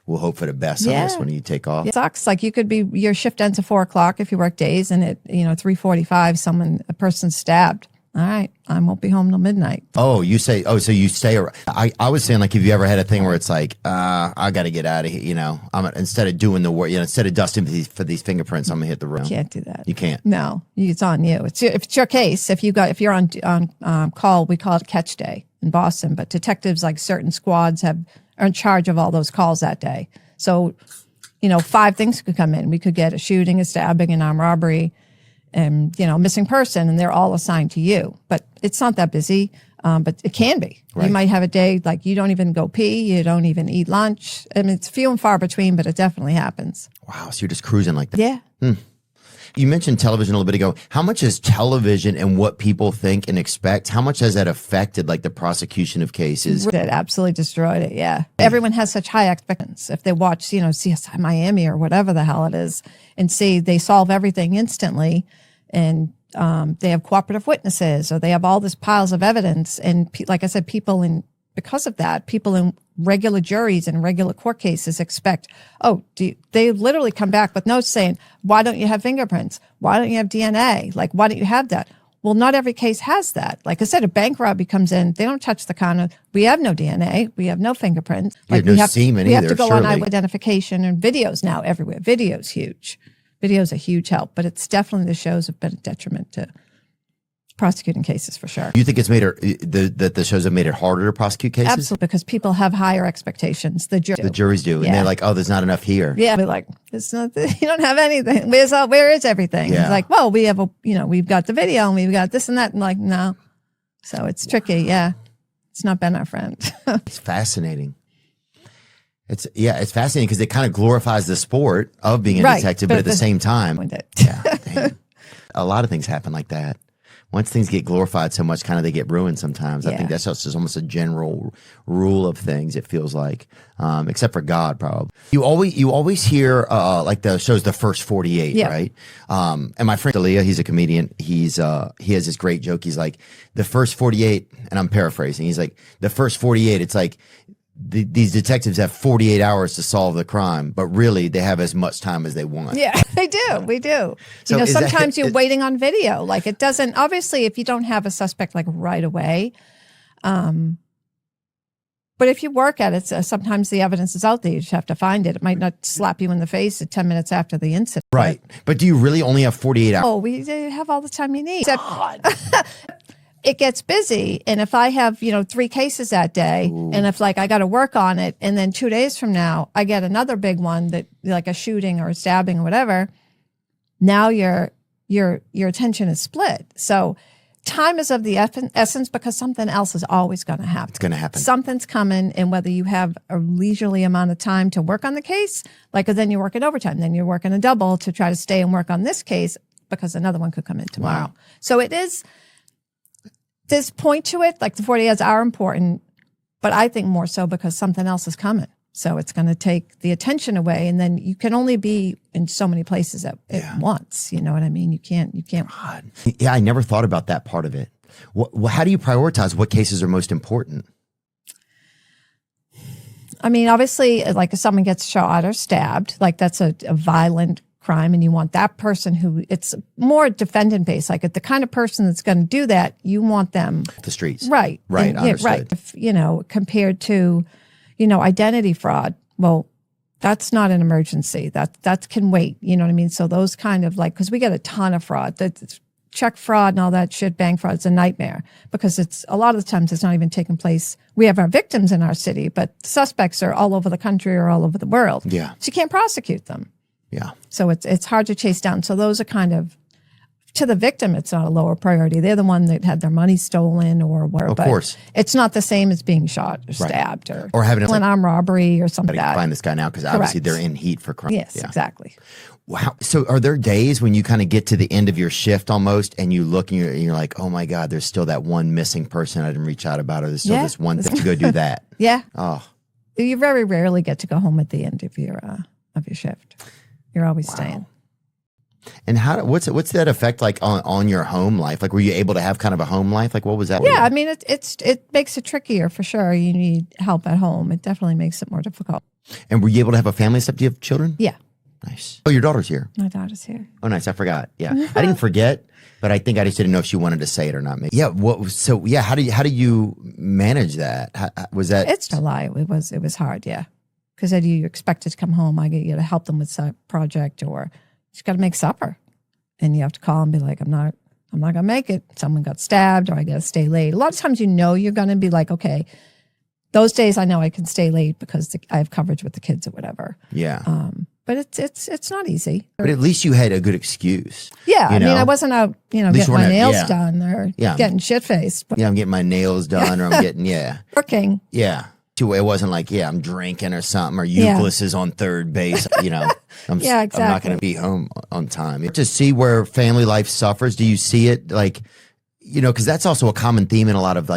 Speaker 1: we'll hope for the best on this when you take off.
Speaker 3: It sucks. Like your shift ends at 4:00 if you work days, and at 3:45, a person's stabbed. All right, I won't be home till midnight.
Speaker 1: So you stay around. I was saying, like, have you ever had a thing where it's like, I got to get out of here, instead of doing the work, instead of dusting for these fingerprints, I'm gonna hit the room.
Speaker 3: You can't do that.
Speaker 1: You can't.
Speaker 3: No, it's on you. If it's your case, if you're on call, we call it catch day in Boston, but detectives, like certain squads, are in charge of all those calls that day. So, 5 things could come in. We could get a shooting, a stabbing, an armed robbery, and missing person, and they're all assigned to you. But it's not that busy, but it can be. Right. You might have a day like you don't even go pee, you don't even eat lunch. I mean, it's few and far between, but it definitely happens.
Speaker 1: Wow, so you're just cruising like that.
Speaker 3: Yeah.
Speaker 1: You mentioned television a little bit ago. How much is television and what people think and expect, how much has that affected like the prosecution of cases?
Speaker 3: It absolutely destroyed it, yeah. Everyone has such high expectations. If they watch, CSI Miami or whatever the hell it is, and see they solve everything instantly, and they have cooperative witnesses, or they have all this piles of evidence. And like I said, because of that, people in regular juries and regular court cases expect, they literally come back with notes saying, why don't you have fingerprints? Why don't you have DNA? Like, why don't you have that? Well, not every case has that. Like I said, a bank robbery comes in, they don't touch the counter. We have no DNA. We have no fingerprints.
Speaker 1: Like, we have semen either.
Speaker 3: We have to go on eye identification, and videos now everywhere. Video's huge. Video's a huge help, but it's definitely, the shows have been a detriment to prosecuting cases for sure.
Speaker 1: You think it's made that the shows have made it harder to prosecute cases?
Speaker 3: Absolutely, because people have higher expectations. The
Speaker 1: juries do, and they're like, "Oh, there's not enough here."
Speaker 3: Yeah, we're like, "It's not. You don't have anything. Where is everything?"
Speaker 1: Yeah.
Speaker 3: It's like, "Well, we have we've got the video, and we've got this and that," and like, no. So it's tricky. Yeah, it's not been our friend.
Speaker 1: It's fascinating. It's fascinating because it kind of glorifies the sport of being a detective, but at the same time, a lot of things happen like that. Once things get glorified so much, kind of they get ruined sometimes. I think that's just almost a general rule of things. It feels like, except for God, probably. You always hear like the show's The First 48, right? And my friend Aaliyah, he's a comedian. He has this great joke. He's like, the first 48, and I'm paraphrasing. He's like, the first 48. It's like these detectives have 48 hours to solve the crime, but really they have as much time as they want.
Speaker 3: Yeah, they do. We do. So sometimes you're waiting on video. Like, it doesn't, obviously, if you don't have a suspect like right away, but if you work at it, sometimes the evidence is out there. You just have to find it. It might not slap you in the face at 10 minutes after the incident.
Speaker 1: Right. But do you really only have 48 hours?
Speaker 3: Oh, we have all the time you need. It gets busy. And if I have, 3 cases that day, and if like I got to work on it, and then 2 days from now, I get another big one that like a shooting or a stabbing or whatever, now your attention is split. So time is of the essence because something else is always going to happen.
Speaker 1: It's going to happen.
Speaker 3: Something's coming, and whether you have a leisurely amount of time to work on the case, like then you're working overtime, then you're working a double to try to stay and work on this case because another one could come in tomorrow.
Speaker 1: Wow.
Speaker 3: So it is, this point to it, like the 40 hours are important, but I think more so because something else is coming. So it's going to take the attention away, and then you can only be in so many places at once. You know what I mean? You can't.
Speaker 1: God. Yeah, I never thought about that part of it. How do you prioritize what cases are most important?
Speaker 3: I mean, obviously, like if someone gets shot or stabbed, like that's a violent crime, and you want that person who, it's more defendant based. Like the kind of person that's going to do that, you want them
Speaker 1: The streets.
Speaker 3: right,
Speaker 1: Right.
Speaker 3: And,
Speaker 1: Understood.
Speaker 3: right. If, compared to, identity fraud. Well, that's not an emergency. That can wait. You know what I mean? So those kind of because we get a ton of fraud. That check fraud and all that shit, bank fraud is a nightmare because it's a lot of the times it's not even taking place. We have our victims in our city, but suspects are all over the country or all over the world.
Speaker 1: Yeah.
Speaker 3: So you can't prosecute them.
Speaker 1: Yeah.
Speaker 3: So it's hard to chase down. So those are kind of, to the victim, it's not a lower priority. They're the one that had their money stolen or whatever.
Speaker 1: Of course.
Speaker 3: It's not the same as being shot or stabbed or
Speaker 1: having
Speaker 3: an armed robbery or something like that.
Speaker 1: Find this guy now because obviously
Speaker 3: Correct.
Speaker 1: they're in heat for crime.
Speaker 3: Yes, exactly.
Speaker 1: Wow. So are there days when you kind of get to the end of your shift almost and you look and you're like, oh my God, there's still that one missing person I didn't reach out about, or there's still this one thing to go do that.
Speaker 3: Yeah.
Speaker 1: Oh.
Speaker 3: You very rarely get to go home at the end of your shift. You're always staying.
Speaker 1: And what's that effect like on your home life? Like, were you able to have kind of a home life? Like, what was that?
Speaker 3: Yeah, I mean, it makes it trickier for sure. You need help at home. It definitely makes it more difficult.
Speaker 1: And were you able to have a family stuff? Do you have children?
Speaker 3: Yeah.
Speaker 1: Nice. Oh, your daughter's here.
Speaker 3: My daughter's here.
Speaker 1: Oh, nice. I forgot. Yeah. I didn't forget, but I think I just didn't know if she wanted to say it or not. Maybe. Yeah. How do you manage that? Was that?
Speaker 3: It's July. It was hard. Yeah. Because then you expect it to come home. I get you to help them with some project, or you got to make supper, and you have to call and be like, I'm not going to make it. Someone got stabbed, or I got to stay late. A lot of times, you're going to be like, okay, those days I know I can stay late because I have coverage with the kids or whatever.
Speaker 1: Yeah.
Speaker 3: But it's not easy.
Speaker 1: But at least you had a good excuse.
Speaker 3: Yeah.
Speaker 1: I
Speaker 3: mean, I wasn't out, getting my nails done or getting shit faced.
Speaker 1: Yeah, I'm getting my nails done, or I'm getting
Speaker 3: Working.
Speaker 1: Yeah. It wasn't like, I'm drinking or something, or Euclid is on third base. I'm
Speaker 3: exactly.
Speaker 1: I'm not going to be home on time. To see where family life suffers, do you see it like, because that's also a common theme in a lot of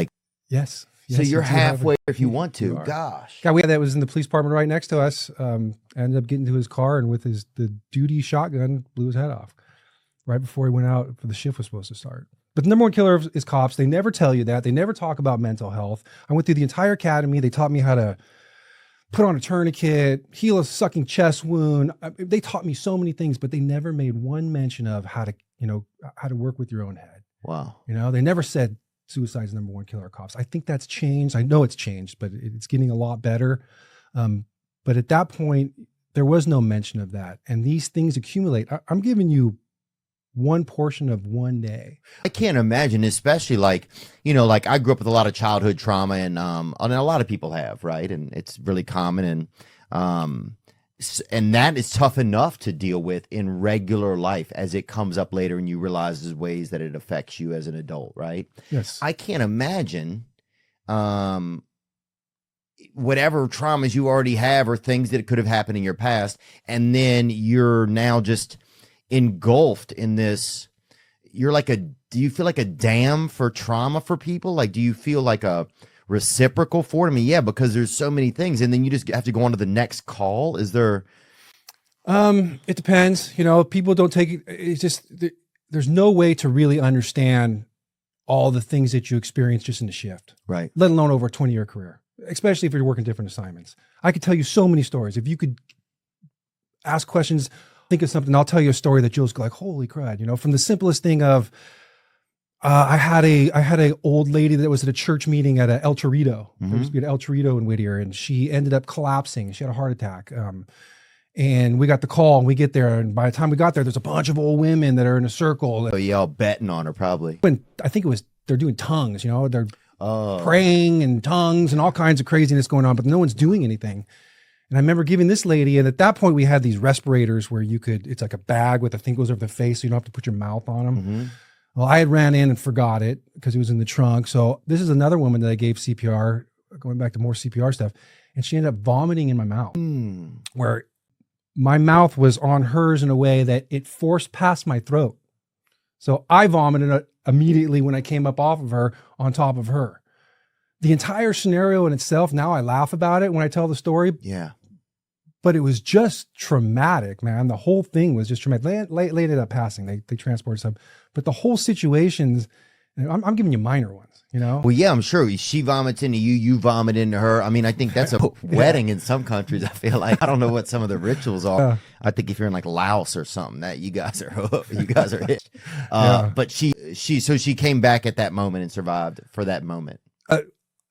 Speaker 4: Yes.
Speaker 1: So you're halfway if you want to.
Speaker 4: You are.
Speaker 1: Gosh.
Speaker 4: Guy we had that was in the police department right next to us. Ended up getting to his car and with the duty shotgun blew his head off right before he went out for the shift was supposed to start. But the number one killer is cops. They never tell you that. They never talk about mental health. I went through the entire academy. They taught me how to put on a tourniquet, heal a sucking chest wound. They taught me so many things, but they never made one mention of how to work with your own head.
Speaker 1: Wow.
Speaker 4: They never said suicide is the number one killer of cops. I think that's changed. I know it's changed, but it's getting a lot better. But at that point, there was no mention of that. And these things accumulate. I'm giving you one portion of one day.
Speaker 1: I can't imagine, especially like I grew up with a lot of childhood trauma, and a lot of people have, right? And it's really common, and that is tough enough to deal with in regular life as it comes up later and you realize there's ways that it affects you as an adult, right?
Speaker 4: Yes.
Speaker 1: I can't imagine whatever traumas you already have or things that could have happened in your past, and then you're now just engulfed in this. Do you feel like a dam for trauma for people? Like, do you feel like a reciprocal for it? I mean, yeah, because there's so many things, and then you just have to go on to the next call. Is there?
Speaker 4: It depends. People don't take it. It's just there's no way to really understand all the things that you experience just in the shift,
Speaker 1: Right.
Speaker 4: let alone over a 20-year career, especially if you're working different assignments. I could tell you so many stories. If you could ask questions, think of something, I'll tell you a story that you'll just go like, holy crud, from the simplest thing of, I had a old lady that was at a church meeting at El Torito. There used to be an El Torito in Whittier, and she ended up collapsing. She had a heart attack. And we got the call, and we get there, and by the time we got there, there's a bunch of old women that are in a circle.
Speaker 1: So y'all betting on her probably.
Speaker 4: And I think they're doing tongues, they're praying and tongues and all kinds of craziness going on, but no one's doing anything. And I remember giving this lady, and at that point we had these respirators where it's like a bag with a thing goes over the face, so you don't have to put your mouth on them. Well, I had ran in and forgot it because it was in the trunk. So this is another woman that I gave CPR, going back to more CPR stuff. And she ended up vomiting in my mouth, where my mouth was on hers in a way that it forced past my throat. So I vomited immediately when I came up off of her on top of her. The entire scenario in itself, now I laugh about it when I tell the story.
Speaker 1: Yeah.
Speaker 4: But it was just traumatic, man. The whole thing was just traumatic. They ended up passing. They transported some. But the whole situations, I'm giving you minor ones, you know?
Speaker 1: Well, yeah, I'm sure she vomits into you, you vomit into her. I mean, I think that's a wedding in some countries. I feel like I don't know what some of the rituals are. I think if you're in like Laos or something, that you guys are hitched. But she came back at that moment and survived for that moment.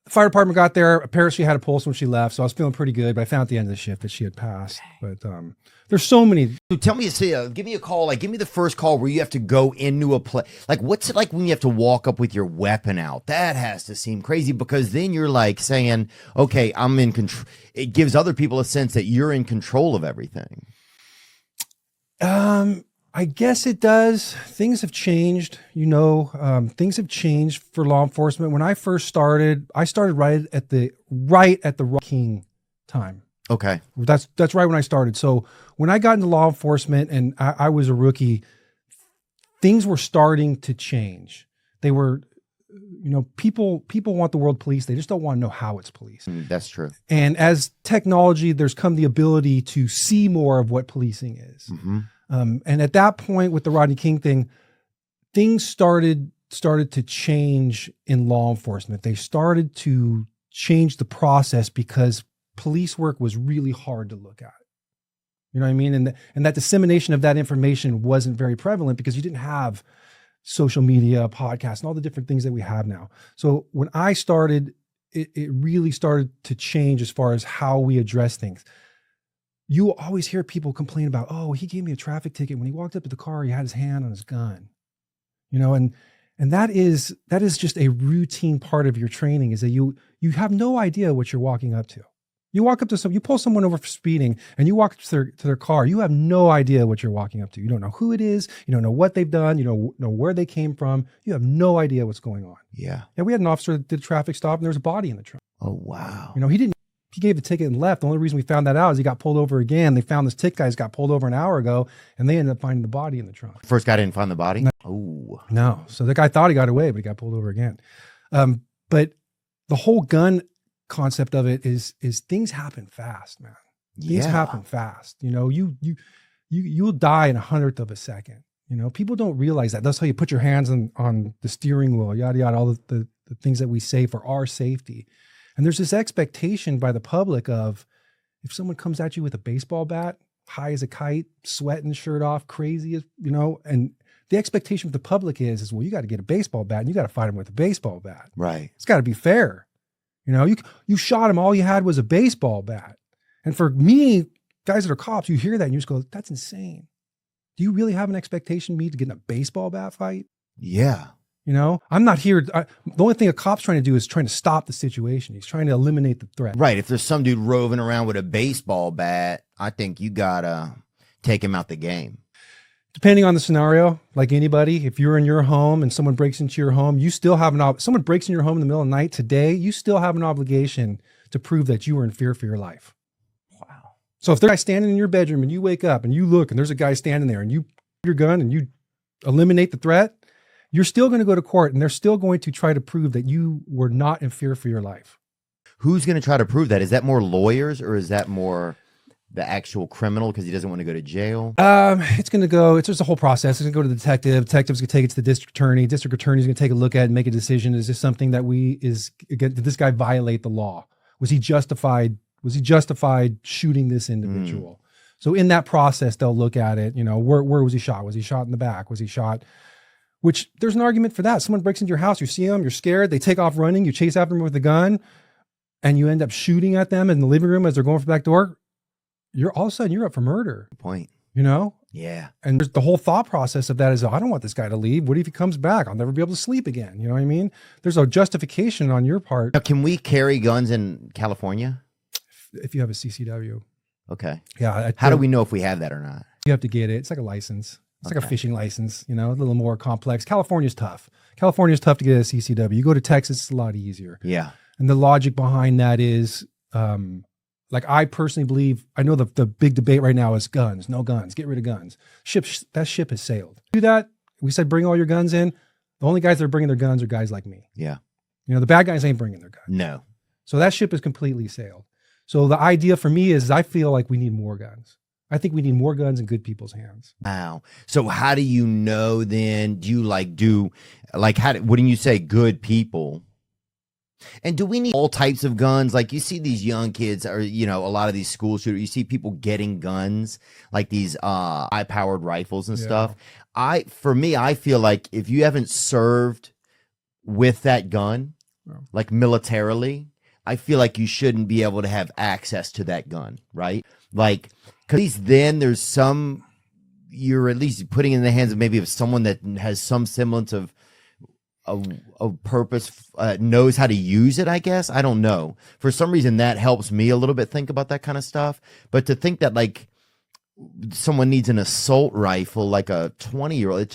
Speaker 4: Fire department got there. Apparently she had a pulse when she left, so I was feeling pretty good. But I found at the end of the shift that she had passed. But there's so many.
Speaker 1: So tell me, give me a call. Like, give me the first call where you have to go into a place. Like, what's it like when you have to walk up with your weapon out? That has to seem crazy, because then you're like saying, "Okay, I'm in control." It gives other people a sense that you're in control of everything.
Speaker 4: I guess it does. Things have changed, you know. Things have changed for law enforcement. When I first started, I started right at the King time.
Speaker 1: Okay,
Speaker 4: that's right when I started. So when I got into law enforcement and I was a rookie, things were starting to change. They were, you know, people want the world policed. They just don't want to know how it's policed.
Speaker 1: That's true.
Speaker 4: And as technology, there's come the ability to see more of what policing is.
Speaker 1: Mm-hmm.
Speaker 4: And at that point with the Rodney King thing, things started to change in law enforcement. They started to change the process because police work was really hard to look at. You know what I mean? And that dissemination of that information wasn't very prevalent because you didn't have social media, podcasts, and all the different things that we have now. So when I started, it really started to change as far as how we address things. You always hear people complain about, oh, he gave me a traffic ticket. When he walked up to the car, he had his hand on his gun. You know, and that is just a routine part of your training, is that you have no idea what you're walking up to. You walk up to you pull someone over for speeding and you walk to their car, you have no idea what you're walking up to. You don't know who it is, you don't know what they've done, you don't know where they came from. You have no idea what's going on.
Speaker 1: Yeah.
Speaker 4: Yeah, we had an officer that did a traffic stop and there was a body in the trunk.
Speaker 1: Oh, wow.
Speaker 4: You know, he gave the ticket and left. The only reason we found that out is he got pulled over again. They found this ticket guy's got pulled over an hour ago, and they ended up finding the body in the trunk.
Speaker 1: First guy didn't find the body?
Speaker 4: No. So the guy thought he got away, but he got pulled over again. But the whole gun concept of it is things happen fast, man. Things happen fast. You know, you'll die in 100th of a second. You know, people don't realize that. That's how you put your hands on the steering wheel, yada, yada, all the things that we say for our safety. And there's this expectation by the public of, if someone comes at you with a baseball bat, high as a kite, sweating, shirt off, crazy as, you know, and the expectation of the public is, well, you got to get a baseball bat and you got to fight him with a baseball bat.
Speaker 1: Right.
Speaker 4: It's got to be fair. You know, you shot him, all you had was a baseball bat. And for me, guys that are cops, you hear that and you just go, that's insane. Do you really have an expectation of me to get in a baseball bat fight?
Speaker 1: Yeah.
Speaker 4: You know, I'm not here. The only thing a cop's trying to do is trying to stop the situation. He's trying to eliminate the threat.
Speaker 1: Right. If there's some dude roving around with a baseball bat, I think you got to take him out the game.
Speaker 4: Depending on the scenario, like anybody, if you're in your home and someone breaks into your home, you still have someone breaks in your home in the middle of the night today, you still have an obligation to prove that you were in fear for your life.
Speaker 1: Wow.
Speaker 4: So if there's a guy standing in your bedroom and you wake up and you look and there's a guy standing there and you put your gun and you eliminate the threat, you're still going to go to court and they're still going to try to prove that you were not in fear for your life.
Speaker 1: Who's going to try to prove that? Is that more lawyers or is that more the actual criminal because he doesn't want to go to jail?
Speaker 4: It's just a whole process. It's going to go to the detective. Detective's going to take it to the district attorney. District attorney's going to take a look at it and make a decision. Is this something that did this guy violate the law? Was he justified shooting this individual? So in that process, they'll look at it. You know, where was he shot? Was he shot in the back? Was he shot? Which there's an argument for that. Someone breaks into your house, you see them, you're scared, they take off running, you chase after them with a gun, and you end up shooting at them in the living room as they're going for the back door. You're all of a sudden you're up for murder.
Speaker 1: Good point.
Speaker 4: You know?
Speaker 1: Yeah.
Speaker 4: And there's the whole thought process of that is, I don't want this guy to leave. What if he comes back? I'll never be able to sleep again. You know what I mean? There's a justification on your part.
Speaker 1: Now, can we carry guns in California?
Speaker 4: If you have a CCW.
Speaker 1: Okay.
Speaker 4: Yeah.
Speaker 1: How do we know if we have that or not?
Speaker 4: You have to get it. It's like a license. It's like a fishing license, a little more complex. California's tough. California's tough to get a CCW. You go to Texas, it's a lot easier.
Speaker 1: Yeah.
Speaker 4: And the logic behind that is, like I personally believe, I know the big debate right now is guns, no guns, get rid of guns. That ship has sailed. Do that. We said, bring all your guns in. The only guys that are bringing their guns are guys like me.
Speaker 1: Yeah.
Speaker 4: The bad guys ain't bringing their guns.
Speaker 1: No.
Speaker 4: So that ship is completely sailed. So the idea for me is I feel like we need more guns. I think we need more guns in good people's hands.
Speaker 1: Wow. So how do you know then? Do you wouldn't you say good people? And do we need all types of guns? Like you see these young kids or, a lot of these school shooters, you see people getting guns, like these high-powered rifles and stuff. For me, I feel like if you haven't served with that gun, like militarily, I feel like you shouldn't be able to have access to that gun, right? Like, because at least then you're at least putting it in the hands of maybe of someone that has some semblance of a purpose, knows how to use it, I guess. I don't know. For some reason, that helps me a little bit think about that kind of stuff. But to think that like someone needs an assault rifle, like a 20-year-old,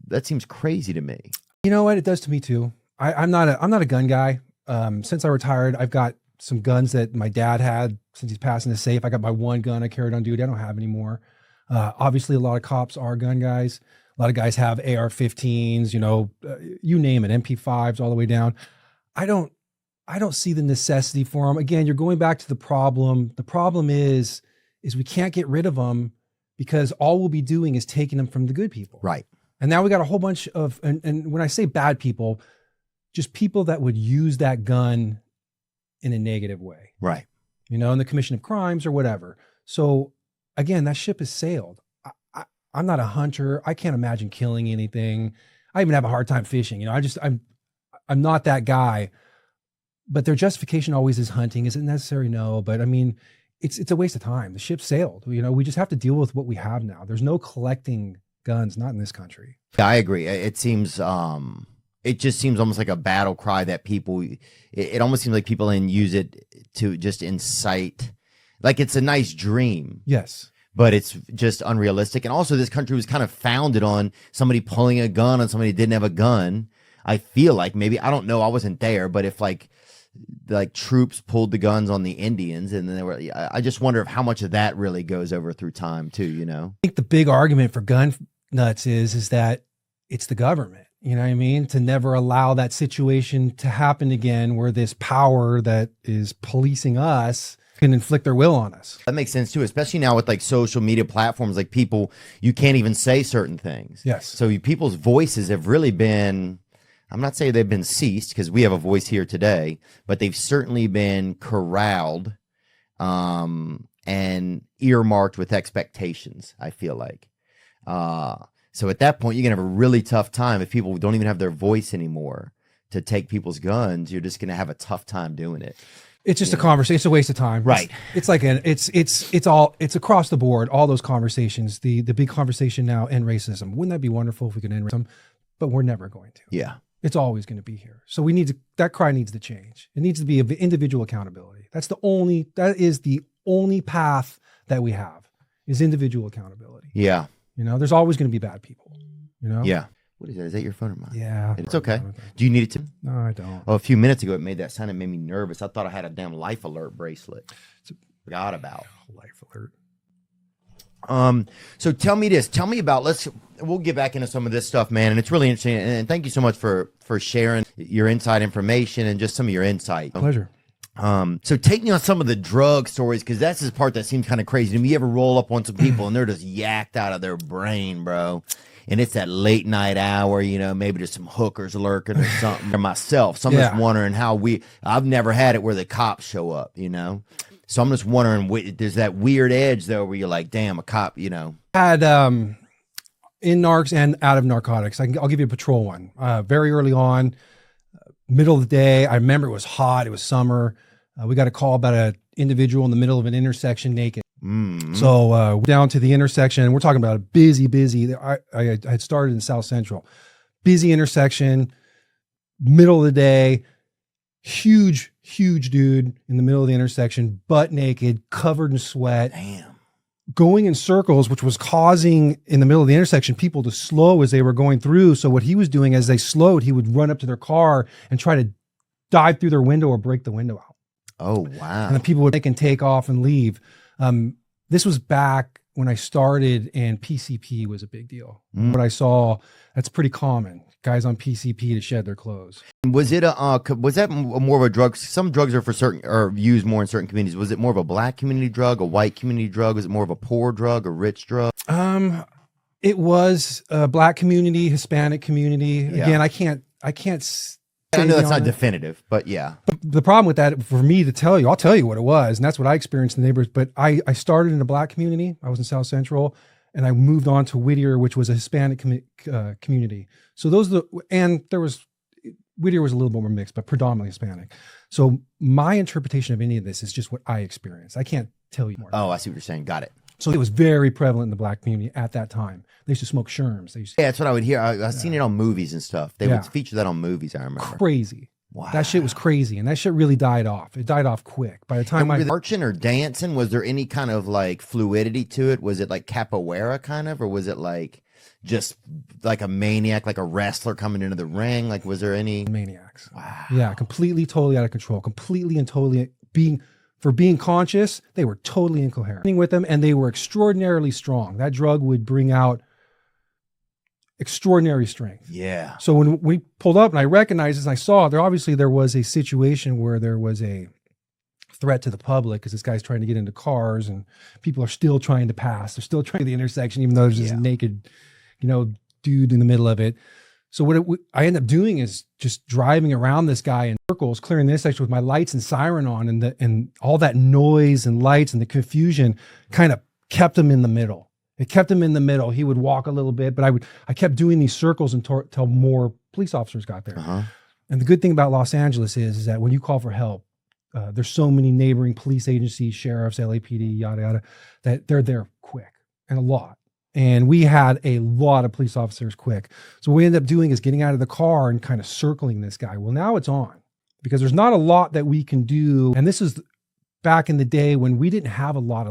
Speaker 1: that seems crazy to me.
Speaker 4: You know what? It does to me too. I'm not a gun guy. Since I retired, I've got some guns that my dad had since he's passed in the safe. I got my one gun I carried on duty. I don't have anymore. Obviously, a lot of cops are gun guys. A lot of guys have AR-15s, you name it, MP5s all the way down. I don't see the necessity for them. Again, you're going back to the problem. The problem is we can't get rid of them because all we'll be doing is taking them from the good people.
Speaker 1: Right.
Speaker 4: And now we got a whole bunch of, and when I say bad people, just people that would use that gun in a negative way.
Speaker 1: Right.
Speaker 4: In the commission of crimes or whatever. So again, that ship has sailed. I'm not a hunter. I can't imagine killing anything. I even have a hard time fishing. I'm not that guy. But their justification always is hunting. Is it necessary? No. But I mean, it's a waste of time. The ship sailed. We just have to deal with what we have now. There's no collecting guns, not in this country.
Speaker 1: Yeah, I agree. It seems it just seems almost like a battle cry that people. It almost seems like people use it to just incite. Like it's a nice dream.
Speaker 4: Yes.
Speaker 1: But it's just unrealistic. And also this country was kind of founded on somebody pulling a gun on somebody who didn't have a gun. I feel like maybe, I don't know, I wasn't there, but if like troops pulled the guns on the Indians and then they were, I just wonder if how much of that really goes over through time too,
Speaker 4: I think the big argument for gun nuts is that it's the government, what I mean? To never allow that situation to happen again where this power that is policing us can inflict their will on us.
Speaker 1: That makes sense too, especially now with like social media platforms, like people, you can't even say certain things.
Speaker 4: Yes.
Speaker 1: So people's voices have really been, I'm not saying they've been ceased because we have a voice here today, but they've certainly been corralled and earmarked with expectations, I feel like. So at that point, you're going to have a really tough time if people don't even have their voice anymore to take people's guns. You're just going to have a tough time doing it.
Speaker 4: It's just a conversation. It's a waste of time.
Speaker 1: Right.
Speaker 4: It's like it's across the board. All those conversations, the big conversation now, end racism. Wouldn't that be wonderful if we could end racism? But we're never going to.
Speaker 1: Yeah.
Speaker 4: It's always going to be here. So that cry needs to change. It needs to be individual accountability. That is the only path that we have is individual accountability.
Speaker 1: Yeah.
Speaker 4: There's always going to be bad people,
Speaker 1: Yeah. What is that? Is that your phone or mine?
Speaker 4: Yeah.
Speaker 1: It's okay. Do you need it to?
Speaker 4: No, I don't.
Speaker 1: Oh, a few minutes ago, it made that sound. It made me nervous. I thought I had a damn life alert bracelet. Forgot about
Speaker 4: life alert.
Speaker 1: So tell me this. Tell me about. We'll get back into some of this stuff, man. And it's really interesting. And thank you so much for sharing your inside information and just some of your insight.
Speaker 4: Pleasure.
Speaker 1: So take me on some of the drug stories, because that's the part that seems kind of crazy to me. You ever roll up on some people and they're just yacked out of their brain, bro? And it's that late night hour, maybe there's some hookers lurking or something. Or myself, so I'm just wondering I've never had it where the cops show up, So I'm just wondering, there's that weird edge though, where you're like, damn, a cop,
Speaker 4: Had in narcs and out of narcotics. I'll give you a patrol one. Very early on, middle of the day. I remember it was hot. It was summer. We got a call about an individual in the middle of an intersection naked.
Speaker 1: Mm-hmm.
Speaker 4: So down to the intersection. We're talking about a busy. I had started in South Central. Busy intersection, middle of the day. Huge dude in the middle of the intersection, butt naked, covered in sweat.
Speaker 1: Damn.
Speaker 4: going in circles, which was causing in the middle of the intersection people to slow as they were going through. So what he was doing as they slowed, he would run up to their car and try to dive through their window or break the window out.
Speaker 1: Oh, wow.
Speaker 4: And then people would make and take off and leave. This was back when I started, and PCP was a big deal. What I saw, that's pretty common. Guys on PCP to shed their clothes.
Speaker 1: Was it was that more of a drug? Some drugs are for certain, or used more in certain communities. Was it more of a black community drug, a white community drug? Was it more of a poor drug, a rich drug?
Speaker 4: It was a black community, Hispanic community.
Speaker 1: Yeah.
Speaker 4: Again, I can't
Speaker 1: I know that's not
Speaker 4: on it.
Speaker 1: definitive, but yeah.
Speaker 4: The problem with that, for me to tell you, I'll tell you what it was, and that's what I experienced in the neighborhoods. But I started in a black community. I was in South Central, and I moved on to Whittier, which was a Hispanic community. So Whittier was a little bit more mixed, but predominantly Hispanic. So my interpretation of any of this is just what I experienced. I can't tell you more.
Speaker 1: Oh, I see what you're saying. Got it.
Speaker 4: So it was very prevalent in the black community at that time. They used to smoke sherms. They used to,
Speaker 1: Yeah, that's what I would hear. I've seen it on movies and stuff. They would feature that on movies, I remember.
Speaker 4: crazy.
Speaker 1: Wow.
Speaker 4: That shit was crazy, and that shit really died off. It died off quick. By the time
Speaker 1: And marching or dancing, was there any kind of like fluidity to it? Was it like capoeira kind of, or was it like just like a maniac, like a wrestler coming into the ring? Like, was there any
Speaker 4: maniacs?
Speaker 1: Wow.
Speaker 4: Yeah, completely, totally out of control. Completely and totally being conscious, they were totally incoherent with them, and they were extraordinarily strong. That drug would bring out extraordinary strength.
Speaker 1: Yeah.
Speaker 4: So when we pulled up and I recognized this and I saw there was a situation where there was a threat to the public because this guy's trying to get into cars and people are still trying to pass. They're still trying to the intersection, even though there's this naked, dude in the middle of it. So what I end up doing is just driving around this guy in circles, clearing the intersection with my lights and siren on, and all that noise and lights and the confusion kind of kept him in the middle. It kept him in the middle. He would walk a little bit, but I kept doing these circles until more police officers got there.
Speaker 1: Uh-huh.
Speaker 4: And the good thing about Los Angeles is that when you call for help, there's so many neighboring police agencies, sheriffs, LAPD, yada, yada, that they're there quick and a lot. And we had a lot of police officers quick. So what we ended up doing is getting out of the car and kind of circling this guy. Well, now it's on because there's not a lot that we can do. And this is back in the day when we didn't have a lot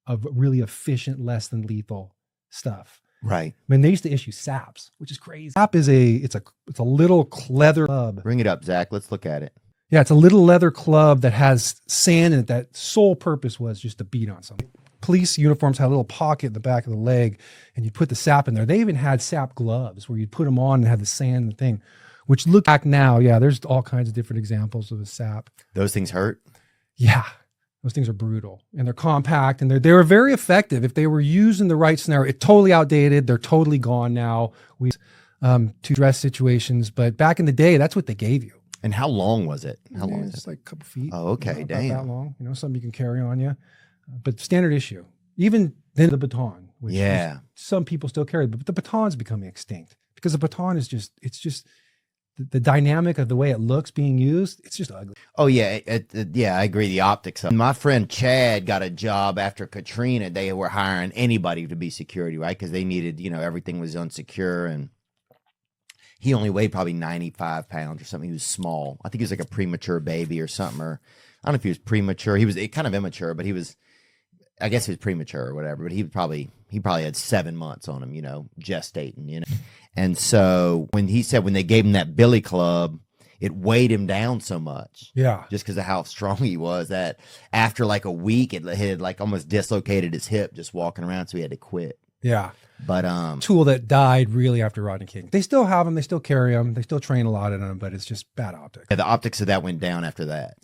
Speaker 4: of really efficient, less than lethal stuff.
Speaker 1: Right.
Speaker 4: I mean, they used to issue SAPs, which is crazy. SAP is it's a little leather club.
Speaker 1: Bring it up, Zach. Let's look at it.
Speaker 4: Yeah, it's a little leather club that has sand in it. That sole purpose was just to beat on something. Police uniforms had a little pocket in the back of the leg, and you put the sap in there. They even had sap gloves where you'd put them on and had the sand and the thing, which look back now. Yeah, there's all kinds of different examples of the sap.
Speaker 1: Those things hurt?
Speaker 4: Yeah, those things are brutal, and they're compact, and they were very effective if they were used in the right scenario. It's totally outdated. They're totally gone now. We to address situations, but back in the day, that's what they gave you.
Speaker 1: And how long was it? How long is
Speaker 4: It's
Speaker 1: it?
Speaker 4: like a couple feet.
Speaker 1: Oh, okay.
Speaker 4: About
Speaker 1: Damn.
Speaker 4: that long. Something you can carry on you. But standard issue. Even then, the baton, which some people still carry, but the baton's becoming extinct because the baton is just the dynamic of the way it looks being used. It's just ugly.
Speaker 1: Oh yeah, yeah, I agree. The optics of it. My friend Chad got a job after Katrina. They were hiring anybody to be security, right? Because they needed, everything was unsecure, and he only weighed probably 95 pounds or something. He was small. I think he was like a premature baby or something. Or I don't know if he was premature. He was kind of immature, but I guess he was premature or whatever. But he probably had 7 months on him, gestating, And so when they gave him that billy club, it weighed him down so much.
Speaker 4: Yeah.
Speaker 1: Just because of how strong he was, that after like a week, it had like almost dislocated his hip just walking around. So he had to quit.
Speaker 4: Yeah.
Speaker 1: But
Speaker 4: tool that died really after Rodney King. They still have them. They still carry them. They still train a lot in them, but it's just bad optics.
Speaker 1: the optics of that went down after that.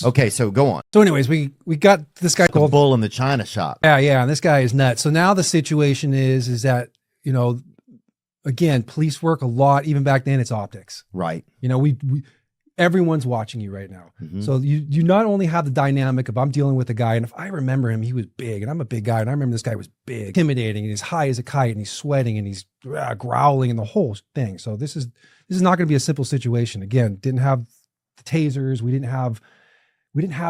Speaker 1: Okay, so go on.
Speaker 4: So anyways, we got this guy
Speaker 1: The
Speaker 4: called
Speaker 1: bull in the china shop.
Speaker 4: Yeah, and this guy is nuts. So now the situation is that, again, police work a lot. Even back then, it's optics.
Speaker 1: Right.
Speaker 4: Everyone's watching you right now. Mm-hmm. So you not only have the dynamic of I'm dealing with a guy, and if I remember him, he was big, and I'm a big guy, and I remember this guy was big, intimidating, and he's high as a kite, and he's sweating, and he's growling, and the whole thing. So this is not going to be a simple situation. Again, didn't have the tasers. We didn't have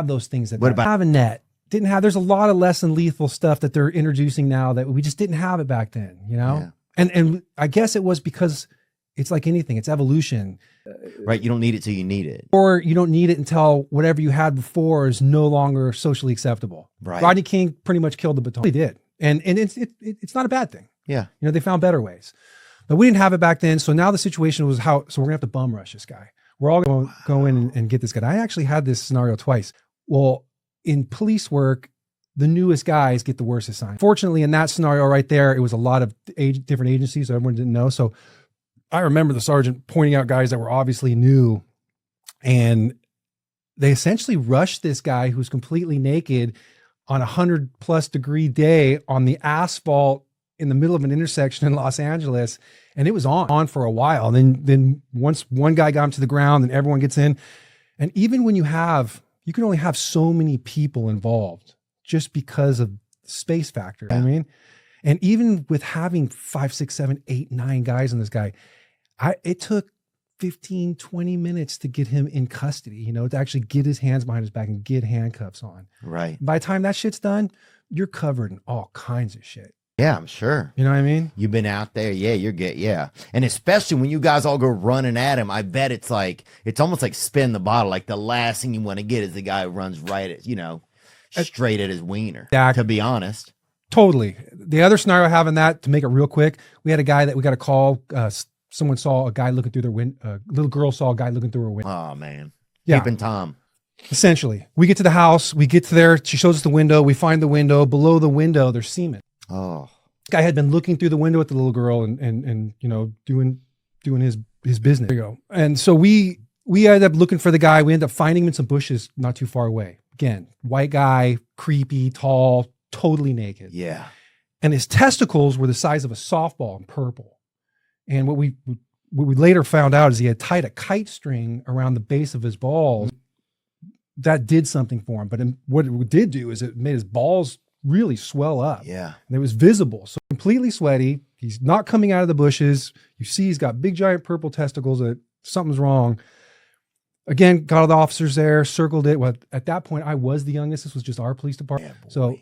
Speaker 4: those things that have a net. There's a lot of less than lethal stuff that they're introducing now that we just didn't have it back then, Yeah. And I guess it was because it's like anything, it's evolution.
Speaker 1: Right. You don't need it till you need it.
Speaker 4: Or you don't need it until whatever you had before is no longer socially acceptable.
Speaker 1: Right.
Speaker 4: Rodney King pretty much killed the baton. He did. And it's not a bad thing.
Speaker 1: Yeah.
Speaker 4: You know, they found better ways, but we didn't have it back then. So now the situation was so we're gonna have to bum rush this guy. We're all going to go in and get this guy. I actually had this scenario twice. Well, in police work, the newest guys get the worst assignment. Fortunately, in that scenario right there, it was a lot of different agencies, so everyone didn't know. So I remember the sergeant pointing out guys that were obviously new, and they essentially rushed this guy who's completely naked on 100+ degree day on the asphalt in the middle of an intersection in Los Angeles. And it was on for a while. And then once one guy got him to the ground, then everyone gets in. And even when you can only have so many people involved just because of space factor. I mean, and even with having 5, 6, 7, 8, 9 guys on this guy, it took 15, 20 minutes to get him in custody, you know, to actually get his hands behind his back and get handcuffs on.
Speaker 1: Right.
Speaker 4: By the time that shit's done, you're covered in all kinds of shit.
Speaker 1: Yeah, I'm sure.
Speaker 4: You know what I mean?
Speaker 1: You've been out there. Yeah, you're good. Yeah. And especially when you guys all go running at him, I bet it's almost like spin the bottle. Like the last thing you want to get is the guy who runs right at, straight at his wiener, to be honest.
Speaker 4: Totally. The other scenario I have in that, to make it real quick, we had a guy that we got a call. Someone saw a guy looking through their window. Little girl saw a guy looking through her window.
Speaker 1: Oh, man.
Speaker 4: Yeah.
Speaker 1: Keeping Tom.
Speaker 4: Essentially. We get to the house. We get to there. She shows us the window. We find the window. Below the window, there's semen.
Speaker 1: Oh.
Speaker 4: This guy had been looking through the window at the little girl and doing his business. There you go. And so we ended up looking for the guy. We ended up finding him in some bushes not too far away. Again, white guy, creepy, tall, totally naked.
Speaker 1: Yeah.
Speaker 4: And his testicles were the size of a softball in purple. And what we later found out is he had tied a kite string around the base of his balls. That did something for him. But what it did do is it made his balls really swell up.
Speaker 1: Yeah.
Speaker 4: And it was visible. So completely sweaty. He's not coming out of the bushes. You see he's got big giant purple testicles. That something's wrong. Again, got all the officers there, circled it. Well, at that point, I was the youngest. This was just our police department.
Speaker 1: Yeah,
Speaker 4: so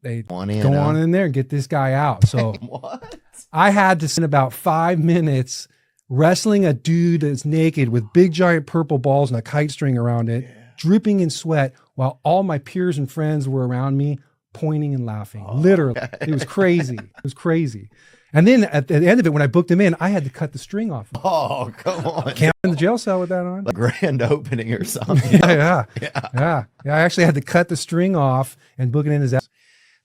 Speaker 4: they
Speaker 1: go on
Speaker 4: in there and get this guy out. So
Speaker 1: what?
Speaker 4: I had to spend about 5 minutes wrestling a dude that's naked with big giant purple balls and a kite string around it, dripping in sweat, while all my peers and friends were around me pointing and laughing. Literally. It was crazy. It was crazy. And then at the end of it, when I booked him in, I had to cut the string off.
Speaker 1: Oh, come on.
Speaker 4: Can't in the jail cell with that on.
Speaker 1: Like grand opening or something.
Speaker 4: Yeah. I actually had to cut the string off and book it in his ass.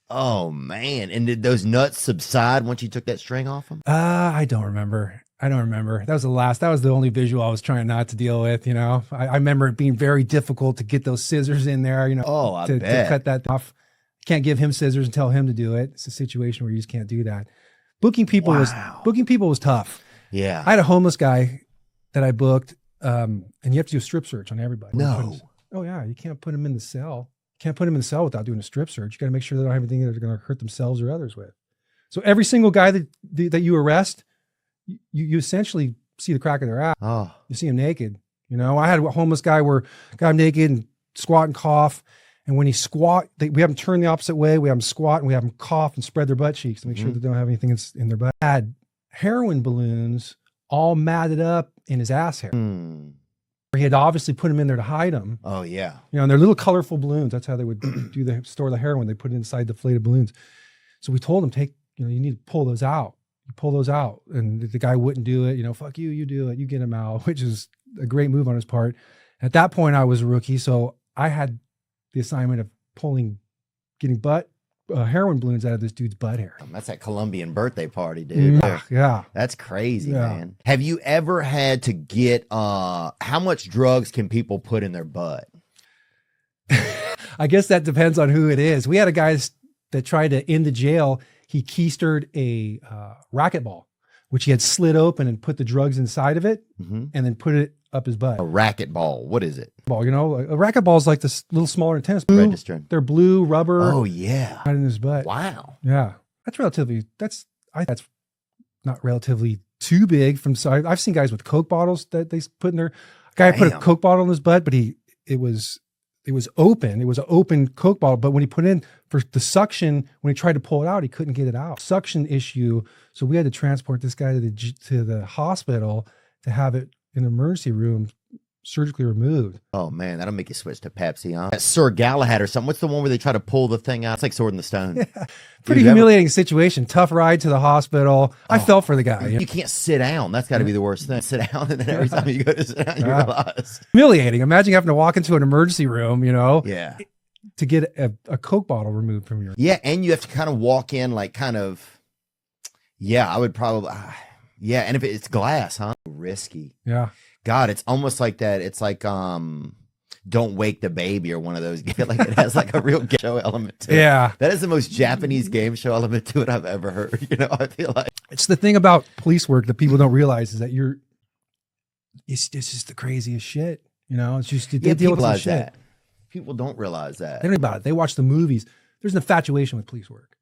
Speaker 1: Oh, man. And did those nuts subside once you took that string off him?
Speaker 4: I don't remember. That was the only visual I was trying not to deal with, I remember it being very difficult to get those scissors in there,
Speaker 1: I bet.
Speaker 4: To cut that off. Can't give him scissors and tell him to do it. It's a situation where you just can't do that. Booking people was tough.
Speaker 1: Yeah.
Speaker 4: I had a homeless guy that I booked, and you have to do a strip search on everybody.
Speaker 1: No.
Speaker 4: Oh yeah. You can't put him in the cell. Can't put him in the cell without doing a strip search. You got to make sure they don't have anything that they're going to hurt themselves or others with. So every single guy that you arrest, you essentially see the crack of their ass.
Speaker 1: Oh.
Speaker 4: You see him naked. I had a homeless guy where got him naked and squat and cough. And when he squat, we have him turn the opposite way. We have him squat and we have him cough and spread their butt cheeks to make sure they don't have anything in their butt. Had heroin balloons all matted up in his ass hair. He had obviously put them in there to hide them.
Speaker 1: Oh, yeah.
Speaker 4: And they're little colorful balloons. That's how they would store the heroin. They put it inside deflated balloons. So we told him, you need to pull those out. You pull those out. And the guy wouldn't do it. Fuck you, you do it. You get him out, which is a great move on his part. At that point, I was a rookie. So I had the assignment of getting heroin balloons out of this dude's butt hair.
Speaker 1: That's that Colombian birthday party, dude.
Speaker 4: Yeah.
Speaker 1: That's crazy, man. Have you ever had to get, how much drugs can people put in their butt?
Speaker 4: I guess that depends on who it is. We had a guy that tried to end the jail. He keistered a racquetball, which he had slid open and put the drugs inside of it and then put it up his butt.
Speaker 1: A racquetball. What is it?
Speaker 4: Ball, a racquetball is like this little smaller than tennis.
Speaker 1: Registered.
Speaker 4: They're blue rubber.
Speaker 1: Oh yeah.
Speaker 4: Right in his butt.
Speaker 1: Wow.
Speaker 4: Yeah. That's that's not relatively too big from side. I've seen guys with Coke bottles that they put in their guy put a Coke bottle in his butt, but it was open. It was an open Coke bottle, but when he put in for the suction, when he tried to pull it out, he couldn't get it out. Suction issue. So we had to transport this guy to the hospital to have it in the emergency room surgically removed.
Speaker 1: Oh man, that'll make you switch to Pepsi, huh? Sir Galahad or something. What's the one where they try to pull the thing out? It's like Sword in the Stone.
Speaker 4: Pretty
Speaker 1: Dude,
Speaker 4: humiliating situation. Tough ride to the hospital. I felt for the guy.
Speaker 1: You can't sit down. That's got to be the worst thing. Sit down, and then every time you go to sit down, you realize.
Speaker 4: Humiliating. Imagine having to walk into an emergency room,
Speaker 1: Yeah.
Speaker 4: to get a Coke bottle removed from your.
Speaker 1: Yeah, and you have to kind of walk in like kind of. Yeah, I would probably. Yeah, and if it's glass, huh? Risky.
Speaker 4: Yeah.
Speaker 1: God, it's almost like that. It's like Don't Wake the Baby or one of those. I feel like it has like a real game show element to it.
Speaker 4: Yeah.
Speaker 1: That is the most Japanese game show element to it I've ever heard. I feel like
Speaker 4: It's the thing about police work that people don't realize is that it's just the craziest shit. It's just they deal
Speaker 1: people
Speaker 4: with some
Speaker 1: realize
Speaker 4: shit.
Speaker 1: that. People don't realize that.
Speaker 4: They don't know about it. They watch the movies. There's an infatuation with police work.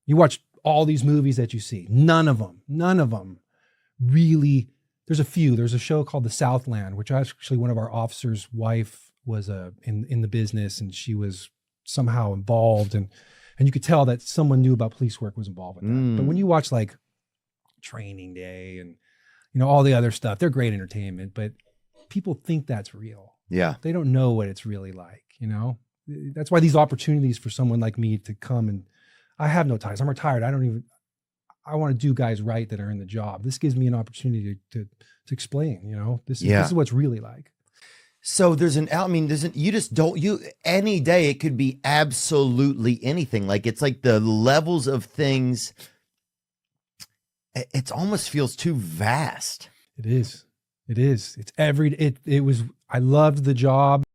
Speaker 4: You watch all these movies that you see. None of them really. There's a few. There's a show called The Southland, which actually one of our officers' wife was in the business, and she was somehow involved, and you could tell that someone knew about police work was involved with that. But when you watch like Training Day and all the other stuff, they're great entertainment, but people think that's real.
Speaker 1: Yeah.
Speaker 4: They don't know what it's really like. That's why these opportunities for someone like me to come, and I have no ties. I'm retired. I want to do guys right that are in the job. This gives me an opportunity to explain, this is what's really like.
Speaker 1: So any day it could be absolutely anything. Like it's like the levels of things. It almost feels too vast.
Speaker 4: It is. It was, I loved the job.